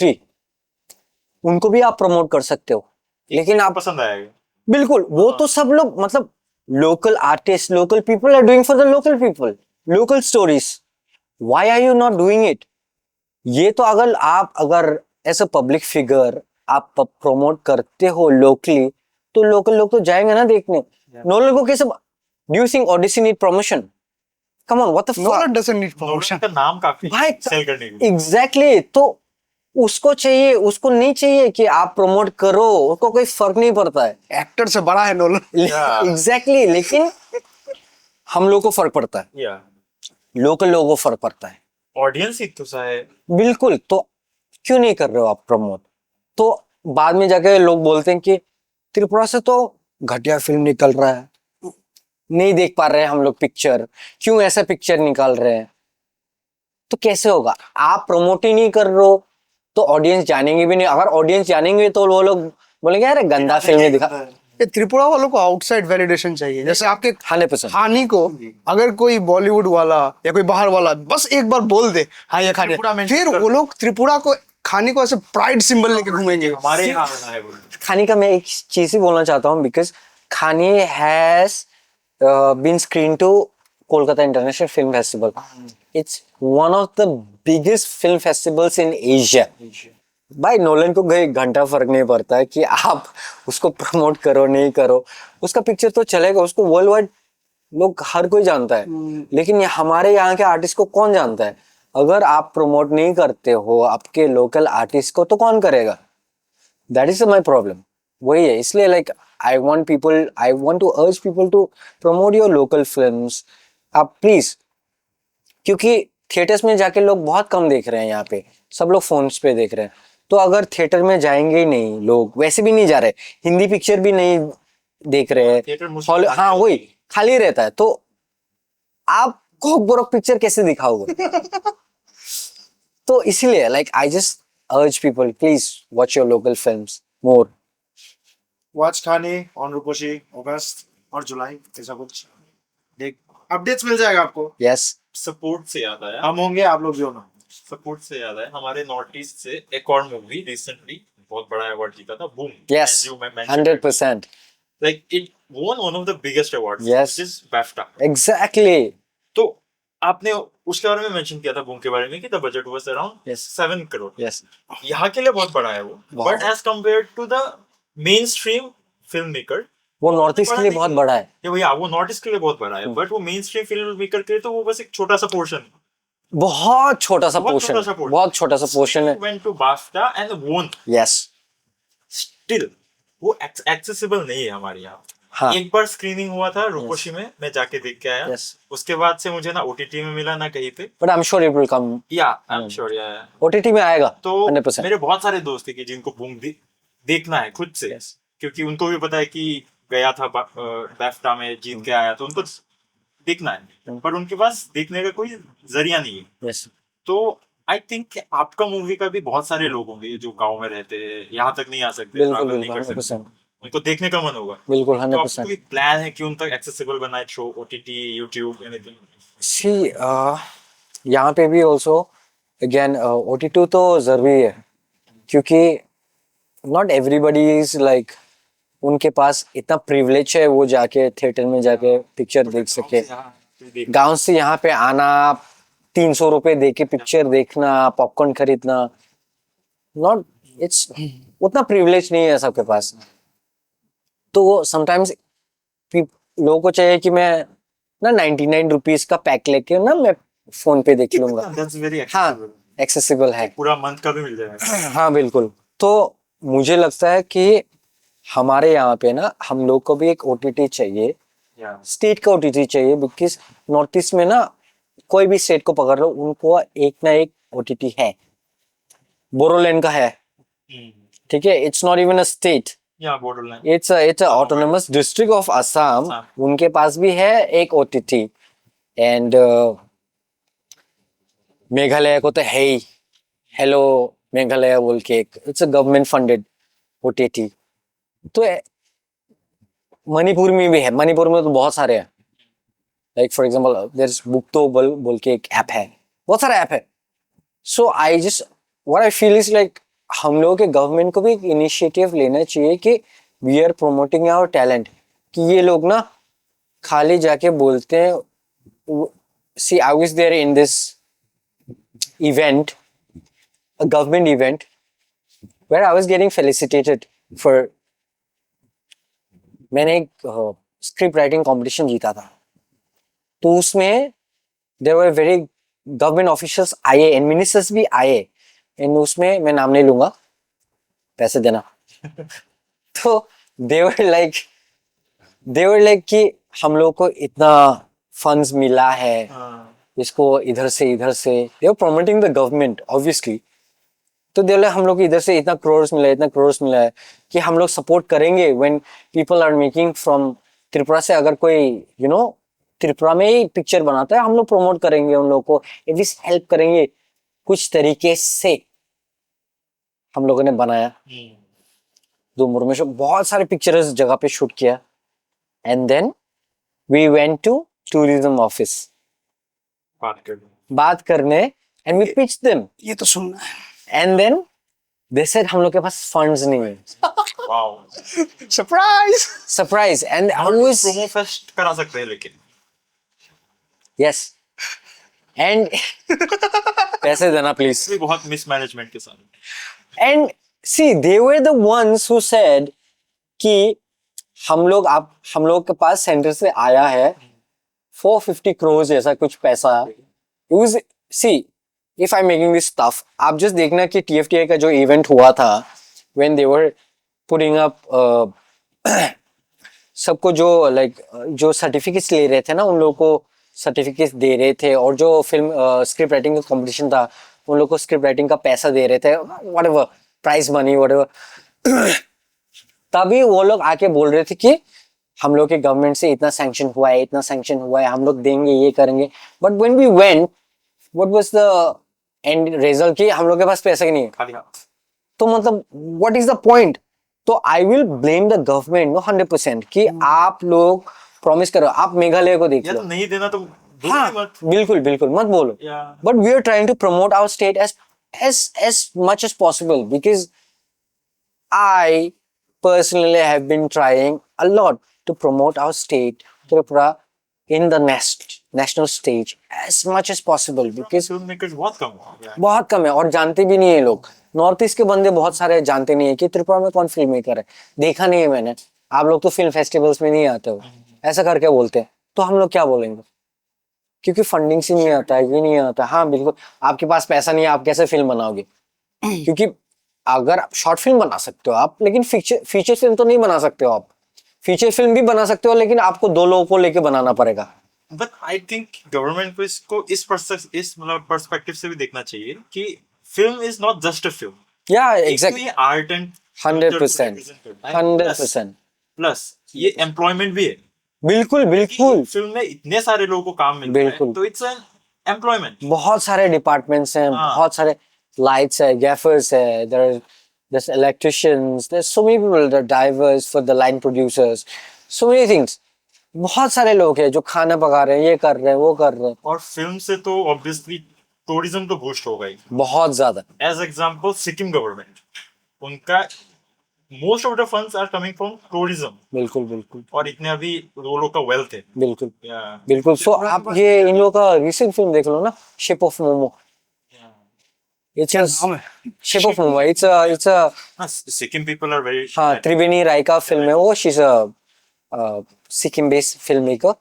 3 उनको भी आप प्रमोट कर सकते हो लेकिन आप पसंद आएगा। बिल्कुल वो तो सब लोग मतलब local artist local people are doing for the local people local stories why are you not doing it ये तो अगर एज अ पब्लिक फिगर आप प्रमोट करते हो लोकली तो लोकल लोग तो जाएंगे ना देखने नोलन को कैसे do you think Odyssey need promotion come on what the Nolan fuck doesn't need Nolan promotion. का नाम काफी भाई सेल करने के लिए। एग्जैक्टली तो उसको चाहिए उसको नहीं चाहिए कि आप प्रमोट करो उसको कोई फर्क नहीं पड़ता है Actor से बड़ा है Nolan. एग्जैक्टली लेकिन हम लोग को फर्क पड़ता है या लोकल लोगों को फर्क पड़ता है ऑडियंस ही तो सा है। बिल्कुल तो क्यों नहीं कर रहे हो आप प्रमोट तो बाद में जाके लोग बोलते हैं कि त्रिपुरा से तो घटिया फिल्म निकल रहा है नहीं देख पा रहे हैं हम लोग पिक्चर क्यों ऐसा पिक्चर निकाल रहे हैं तो कैसे होगा आप प्रमोट ही नहीं कर रहे हो तो ऑडियंस जानेंगे भी नहीं अगर ऑडियंस जानेंगे तो वो लोग बोलेंगे अरे गंदा फिल्म दिखा ये त्रिपुरा वालों को आउटसाइड वैलिडेशन चाहिए जैसे आपके 100% खानी को अगर कोई बॉलीवुड वाला या कोई बाहर वाला बस एक बार बोल दे हाँ ये खानी त्रिपुरा mention फिर कर- वो लोग त्रिपुरा को खानी को ऐसे प्राइड सिंबल लेके घूमेंगे हमारे यहाँ आना है वो। खानी का मैं एक चीज ही बोलना चाहता हूँ because Khani has been screen to Kolkata international film festival it's one of the biggest film festivals in Asia भाई नोलन को एक घंटा फर्क नहीं पड़ता है कि आप उसको प्रमोट करो नहीं करो उसका पिक्चर तो चलेगा उसको वर्ल्ड वाइड लोग हर कोई जानता है लेकिन हमारे यहाँ के आर्टिस्ट को कौन जानता है अगर आप प्रमोट नहीं करते हो आपके लोकल आर्टिस्ट को तो कौन करेगा दैट इज माई प्रॉब्लम वही है इसलिए like I want to urge people to promote your local films आप प्लीज क्योंकि थिएटर्स में जाके लोग बहुत कम देख रहे हैं यहाँ पे सब लोग फोन्स पे देख रहे हैं तो अगर थिएटर में जाएंगे ही नहीं लोग वैसे भी नहीं जा रहे हिंदी पिक्चर भी नहीं देख रहे थिएटर हैं मुश्किल हाँ वही खाली रहता है तो आप कोक पिक्चर कैसे दिखाओगे तो इसीलिए लाइक आई जस्ट अर्ज people please watch your local films more watch खाने ऑन रूपोशी अगस्त और जुलाई ऐसा कुछ देख अपडेट्स मिल जाएगा आपको यस सपोर्ट से याद आया हम होंगे आप लोग भी होना सपोर्ट से याद आया हमारे नॉर्थ ईस्ट से एक और मूवी रिसेंटली बहुत बड़ा अवार्ड जीता था boom yes 100% like it won one of the biggest awards Yes. which is BAFTA exactly तो आपने उसके बारे में मेंशन किया था बूम के बारे में कि the budget was around Yes. 7 crore yes यहाँ के लिए बहुत बड़ा है वो Wow. But as compare to the mainstream filmmaker वो नॉर्थ ईस्ट के लिए बहुत बड़ा है ये भैया वो नॉर्थ ईस्ट के लिए बहुत बड़ा है बट वो मेन स्ट्रीम फिल्म मेकर के लिए तो वो बस एक छोटा सा पोर्शन बहुत छोटा सा बहुत छोटा पोर्शन सा portion. बहुत छोटा सा पोर्शन है went to BAFTA and won yes still वो एक्सेसिबल नहीं है हमारे यहाँ हाँ एक बार स्क्रीनिंग हुआ था रूपोशी में मैं जाके देख के आया Yes. उसके बाद से मुझे ना ओटीटी में मिला ना कहीं पे but I am sure it will come या आई एम श्योर या ओटीटी में आएगा तो 100% मेरे बहुत सारे दोस्त थे कि जिनको बूम देखना है खुद से Yes. क्योंकि उनको भी पता है कि गया था BAFTA में जीत के आया तो उनको देखना है पर उनके पास देखने का कोई जरिया नहीं है यस तो आई थिंक आपका मूवी का भी बहुत सारे लोग होंगे जो गांव में रहते हैं यहाँ तक नहीं आ सकते बिल्कुल travel नहीं बिल्कुल कर सकते 100% उनको देखने का मन होगा। बिल्कुल तो 100%। आपको कोई प्लान है कि उन तक एक्सेसिबल बनाए थ्रू ओटीटी, यूट्यूब, एनीथिंग? सी यहाँ पे भी ऑल्सो अगेन OTT तो जरूरी है, क्योंकि नॉट एवरीबडी इज लाइक उनके पास इतना प्रिविलेज है वो जाके थिएटर में जाके पिक्चर देख सके। गांव से यहाँ पे आना, 300 रुपए दे के पिक्चर देखना, पॉपकॉर्न खरीदना, नॉट इट्स उतना प्रिविलेज नहीं है सबके पास। तो समटाइम्स लोगों को चाहिए कि मैं ना 99 रुपीज का पैक लेके ना मैं फोन पे देख लूंगा। दैट्स वेरी हाँ, एक्सेसिबल है। पूरा मंथ का भी मिल जाएगा। हाँ बिल्कुल। तो मुझे लगता है कि हमारे यहाँ पे ना हम लोग को भी एक OTT चाहिए, स्टेट का OTT चाहिए, बिकॉज नॉर्थ ईस्ट में ना कोई भी स्टेट को पकड़ लो उनको एक ना एक OTT है। बोरोलैंड का है, ठीक है, it's not even a state, या borderland, it's autonomous district of Assam, उनके पास भी है एक OTT। एंड मेघालय को तो है ही, हेलो मेघालय बोल के, it's a government funded OTT। तो मणिपुर में भी है, मणिपुर में तो बहुत सारे हैं, like for example there is बुक्तो बोल के एक ऐप है, बहुत सारा ऐप है। So I just what I feel is like हम लोगों के गवर्नमेंट को भी एक इनिशिएटिव लेना चाहिए कि we are promoting our talent. कि ये लोग ना खाली जाके बोलते हैं, see I was there in this event, a government event where I was getting felicitated for, मैंने एक स्क्रिप्ट राइटिंग कंपटीशन जीता था। तो उसमें there were very government officials आए एंड मिनिस्टर्स भी आए, एंड उसमें मैं नाम नहीं लूंगा, पैसे देना। तो दे वर लाइक कि हम लोग को इतना फंड्स मिला है, इसको इधर से दे वर प्रमोटिंग द गवर्नमेंट ऑब्वियसली। तो दे लाइक हम लोग को इधर से इतना करोड़ मिला है कि हम लोग सपोर्ट करेंगे when people are making from Tripura से। अगर कोई त्रिपुरा में ही पिक्चर बनाता है, हम लोग प्रमोट करेंगे उन लोगों को, एटलीस्ट हेल्प करेंगे कुछ तरीके से। हम लोगों ने बनाया दो मुर्मेशो, बहुत सारे पिक्चर्स जगह पे शूट किया, and then we went to tourism office बात करने, एंड वी पिच देम, ये तो सुनना है। एंड देन दे सेड हम लोग के पास फंड्स नहीं है। Wow, surprise. And I was promo fest करा सकते हैं लेकिन यस, एंड पैसे देना प्लीज। ये बहुत मिसमैनेजमेंट के साथ। And see, they were the ones who said कि हम लोग के पास सेंटर से आया है 450 crores ऐसा कुछ पैसा। It was, see, if I'm making this stuff, आप just देखना कि TFTA का जो इवेंट हुआ था, when they were putting up सबको जो सर्टिफिकेट्स ले रहे थे ना, उन लोगों को सर्टिफिकेट्स दे रहे थे, और जो फिल्म स्क्रिप्ट राइटिंग का कंपटीशन था उन लोग को स्क्रिप्ट राइटिंग का पैसा दे रहे थे, व्हाटएवर प्राइज मनी व्हाटएवर। तभी वो लोग आके बोल रहे थे कि हम लोग के गवर्नमेंट से इतना सैंक्शन हुआ है, हम लोग देंगे, ये करेंगे। But when we went, what was the end result कि हम लोग के पास पैसा ही नहीं है। खाली हाथ। तो मतलब व्हाट इज द पॉइंट? तो I will blame the government no 100% कि आप लोग प्रॉमिस करो। आप मेघालय को देख या लो, तो नहीं देना तो बोलो हाँ ही मत। बिल्कुल मत बोलो। But we are trying to promote our state as much as possible, because I personally have been trying a lot to promote our state, Tripura, in the national stage as much as possible, because film makers बहुत कम हैं। बहुत कम है और जानते भी नहीं है लोग। नॉर्थ ईस्ट के बंदे बहुत सारे जानते नहीं है कि त्रिपुरा में कौन फिल्म मेकर है, देखा नहीं है मैंने। आप लोग तो फिल्म फेस्टिवल्स में नहीं आते हो, ऐसा करके बोलते हैं। तो हम लोग क्या बोलेंगे? क्योंकि फंडिंग से नहीं आता है, ये नहीं आता। हाँ बिल्कुल, आपके पास पैसा नहीं है, आप कैसे फिल्म बनाओगे? क्योंकि अगर शॉर्ट फिल्म बना सकते हो आप, लेकिन फीचर फिल्म तो नहीं बना सकते हो आप। फीचर फिल्म भी बना सकते हो, लेकिन आपको 2 लोगों को लेके बनाना पड़ेगा। बट आई थिंक गवर्नमेंट को इसको इस पर्सपेक्टिव से भी देखना चाहिए कि film is not just a film. या एग्जैक्टली, आर्ट एंड 100%। प्लस ये एम्प्लॉयमेंट भी है। बिल्कुल फिल्म में इतने सारे लोगों को काम मिल रहा है, तो इट्स एन एम्प्लॉयमेंट। बहुत सारे डिपार्टमेंट्स हैं, बहुत सारे लाइट्स है, गैफर्स है, there there's electricians, there's so many people, the divers, for the line producers, so many things. बहुत सारे लोग हैं जो खाना पका रहे हैं, ये कर रहे हैं, वो कर रहे हैं, और फिल्म से तो ऑब्वियसली टूरिज्म तो बूस्ट होगा ही. बहुत ज्यादा. एज एग्जांपल सिक्किम गवर्नमेंट, उनका most of the funds are coming from tourism. बिल्कुल बिल्कुल और इतने अभी वो लोग का वेल्थ है. बिल्कुल Yeah. बिल्कुल. सो आप ये इन लोगों का रिसेंट फिल्म देख लो ना, शेप ऑफ मोमो. इट्स नाम है? Shape of momo. It's a हाँ, सिक्किम पीपल आर वेरी. हाँ, त्रिवेणी राय का फिल्म है वो. She is a Sikkim based filmmaker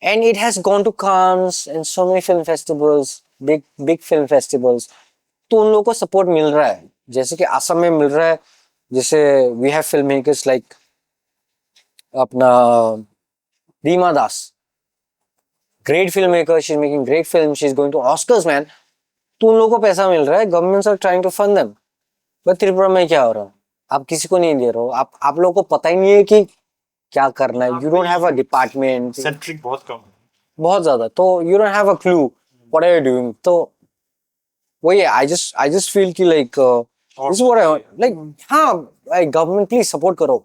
and it has gone to Cannes and so many film festivals, big big film festivals. तो उन लोगों को सपोर्ट मिल रहा है, जैसे कि असम में मिल रहा है. जैसे we have film makers like अपना Rima Das, great film maker. She is making great film, she is going to Oscars man. तो उन लोगों को पैसा मिल रहा है, governments are trying to fund them. But Tripura में क्या हो रहा है? आप किसी को नहीं दे रहे हो. आप लोगों को पता ही नहीं है कि क्या करना है. You don't have a department. Centric बहुत कम है. बहुत ज्यादा. तो you don't have a clue what are you doing. तो वही आई जस्ट फील कि like this what I like. हाँ, गवर्नमेंट प्लीज सपोर्ट करो,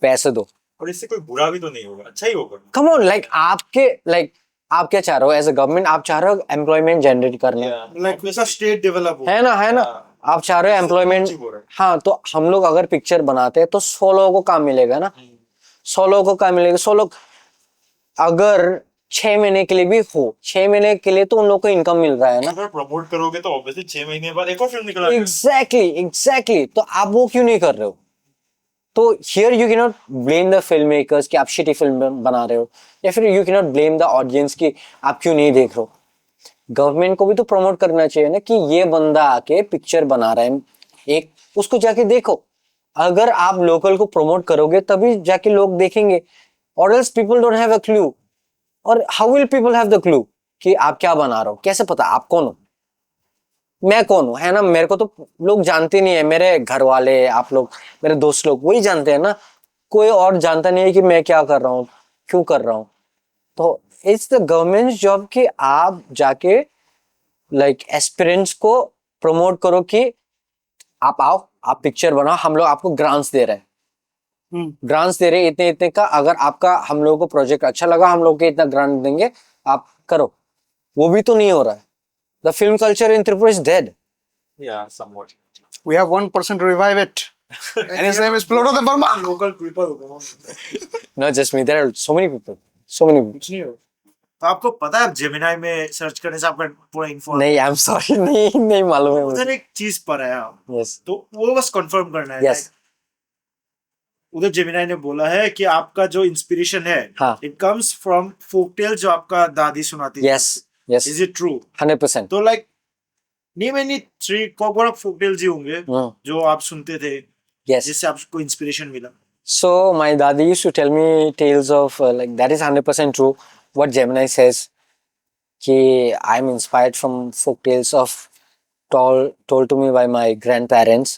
पैसे दो. और इससे कोई बुरा भी तो नहीं होगा, अच्छा ही होगा. कम ऑन, लाइक आप क्या चाह रहे हो एज अ गवर्नमेंट? आप चाह रहे हो एम्प्लॉयमेंट जनरेट करना, लाइक वैसा स्टेट डेवलप हो. है ना. आप चाह रहे हो एम्प्लॉयमेंट. अच्छी हो रहा है. हाँ, तो हम लोग अगर पिक्चर बनाते हैं तो 100 लोगों को काम मिलेगा ना. 100 लोगों को काम मिलेगा. 100 लोग अगर 6 महीने के लिए भी हो, 6 महीने के लिए तो उन लोगों को इनकम मिल रहा है ना. अगर प्रमोट करोगे तो ऑब्वियसली 6 महीने बाद एक और फिल्म निकल आएगी. एग्जैक्टली. तो आप वो क्यों नहीं कर रहे हो? तो here you can not blame the film makers कि आप शिटी फिल्म बना रहे हो, या फिर you can not blame the audience कि आप क्यों नहीं देख रहे हो. गवर्नमेंट को भी तो प्रमोट करना चाहिए ना कि ये बंदा आके पिक्चर बना रहा है, एक उसको जाके देखो. अगर आप लोकल को प्रमोट करोगे तभी जाके लोग देखेंगे, और else people don't have a clue. और how will people have the clue कि आप क्या बना रहे हो? कैसे पता आप कौन हो, मैं कौन हूँ, है ना. मेरे को तो लोग जानते नहीं है, मेरे घर वाले, आप लोग, मेरे दोस्त लोग, वही जानते हैं ना. कोई और जानता नहीं है कि मैं क्या कर रहा हूँ, क्यों कर रहा हूँ. तो इट्स द गवर्नमेंट जॉब कि आप जाके लाइक एस्पिरेंट्स को प्रमोट करो कि आप आओ, आप पिक्चर बनाओ, हम लोग आपको ग्रांट्स दे रहे हैं. ग्रांट्स दे रहे हैं इतने इतने का. अगर आपका हम लोगों को प्रोजेक्ट अच्छा लगा, हम लोग के इतना ग्रांट देंगे, आप करो. वो भी तो नहीं हो रहा है. The film culture in Tripura is dead. Yeah, somewhat. We have one person to revive it. And his name is Pluto the Burma. Local people. Not just me. There are so many people. So many people. तो आपको पता है, आप Gemini में search करने से आपका पूरा इन्फो. नहीं, I'm sorry. नहीं मालूम है उधर मुझे. एक चीज पर है आप, Yes. तो वो बस कंफर्म करना है. Yes. Like, उधर जेमिनाई ने बोला है कि आपका जो इंस्पिरेशन है, हाँ. इट कम्स फ्रॉम फोकटेल जो आपका दादी सुनाती थी. Yes. Yes. Is it true? 100%. तो लाइक नेम एनी 3 कॉपर फोकटेल्स ही होंगे Hmm. जो आप सुनते थे, Yes. जिससे आपको इंस्पिरेशन मिला. So my daddy used to tell me tales of like that is 100% true. What Gemini says, कि I'm inspired from folk tales of told to me by my grandparents.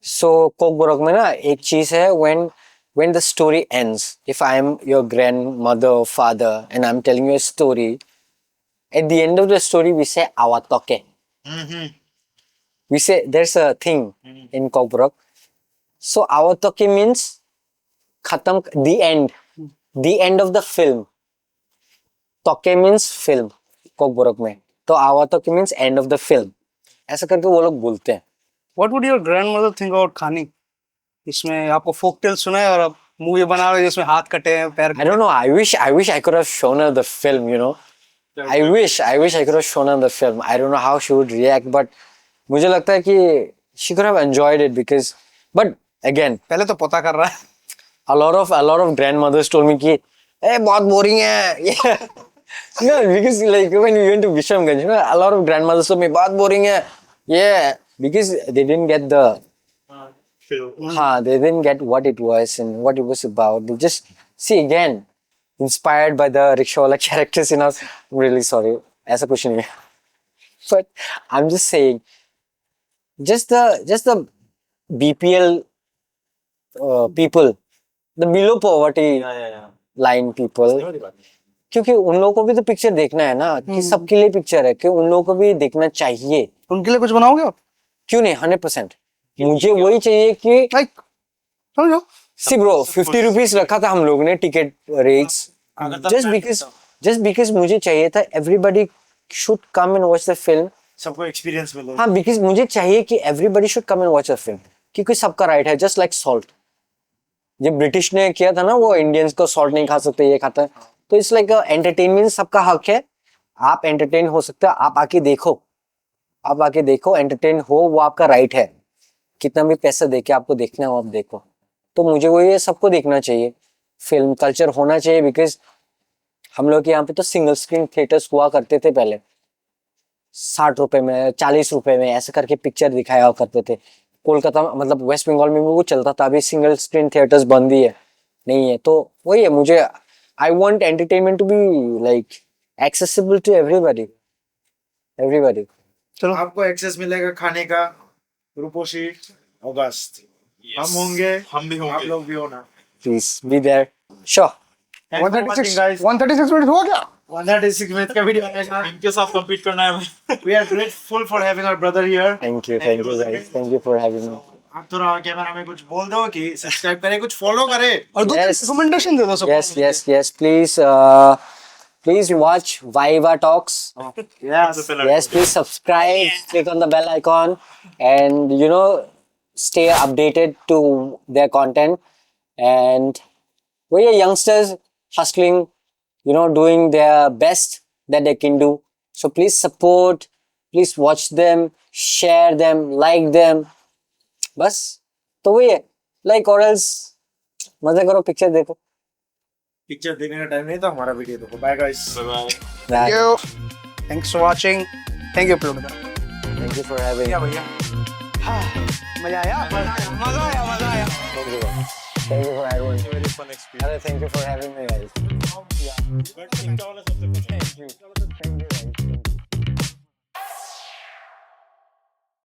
So कोकबोरक में ना एक चीज है, when the story ends, if I am your grandmother or father and I'm telling you a story, at the end of the story we say awatoke. We say there's a thing in कोकबोरक. So awatoke means khatam, the end of the film. Toke means film कोकबोरक में. तो awatoke means end of the film. ऐसा करके वो लोग बोलते हैं. What would your grandmother think about खानी? इसमें आपको folk tale सुना है और आप मूवी बना रहे हो जिसमें हाथ कटे हैं, पैर I don't know. I wish I could have shown her the film. You know, I wish I could have shown her the film. I don't know how she would react, but मुझे लगता है कि she could have enjoyed it because. But again, पहले तो पता कर रहा है. a lot of grandmothers told me कि बहुत boring है. Yeah. No, because like when we went to Vishamganj, you know, a lot of grandmothers told me बहुत boring है. Yeah, because they didn't get the. Film. They didn't get what it was and what it was about. They just see again, inspired by the rickshaw characters. You know, I'm really sorry. ऐसा कुछ नहीं है. But I'm just saying, just the BPL people, the below poverty Yeah. line people. वाली बात है. क्योंकि उन लोगों को भी तो पिक्चर देखना है ना, कि सबके लिए पिक्चर है, कि उन लोगों को भी देखना चाहिए. उनके लिए कुछ बनाओगे आप? क्यों नहीं? 100%. मुझे वही चाहिए कि लाइक समझो सी ब्रो 50 रुपीज रखा था हम लोग ने टिकट रेट्स जस्ट बिकॉज मुझे चाहिए था everybody should come and watch the film सबको एक्सपीरियंस मिले हाँ बिकॉज मुझे चाहिए कि everybody should come and watch the film क्योंकि सबका राइट है जस्ट लाइक सॉल्ट जब ब्रिटिश ने किया था ना वो इंडियंस को सॉल्ट नहीं खा सकते ये खाता है तो इट्स लाइक एंटरटेनमेंट सबका हक है आप एंटरटेन हो सकते हो आप आके देखो एंटरटेन हो वो आपका राइट है कितना भी पैसा देके आपको देखना है वो आप देखो तो मुझे वो ये सबको देखना चाहिए फिल्म कल्चर होना चाहिए बिकॉज हम लोग के यहाँ पे तो सिंगल स्क्रीन थिएटर्स हुआ करते थे पहले 60 रुपए में 40 रुपए में ऐसे करके पिक्चर दिखाया करते थे कोलकाता मतलब वेस्ट बंगाल में भी वो चलता था अभी सिंगल स्क्रीन थिएटर्स बंद ही है नहीं है तो वही है मुझे I want entertainment to be like accessible to everybody चलो आपको एक्सेस मिलेगा खाने का रूपोशी अगस्त हम होंगे हम भी आप होंगे लोग भी होना please be there sure 136 guys 136 minute हुआ क्या 136 मिनट का वीडियो आएगा इनके साथ compete करना है हमें we are grateful for having our brother here thank you guys thank you for having me आप थोड़ा कैमरा में कुछ बोल दो कि सब्सक्राइब करें कुछ फॉलो करें और दो Yes. रिकमेंडेशन दे दो सबको yes please watch Viva Talks yes please subscribe click on the bell icon and stay updated to their content and we are youngsters hustling doing their best that they can do so please support please watch them share them like them बस तो वही है like or else मजा करो picture देखो picture देखने का time नहीं था हमारा वीडियो देखो bye guys bye Thank you. Thanks for watching. Thank you, Pluto. thank you for having me भैया मजा आया thank you for having me very fun experience thank you for having me guys but इनका वाला सबसे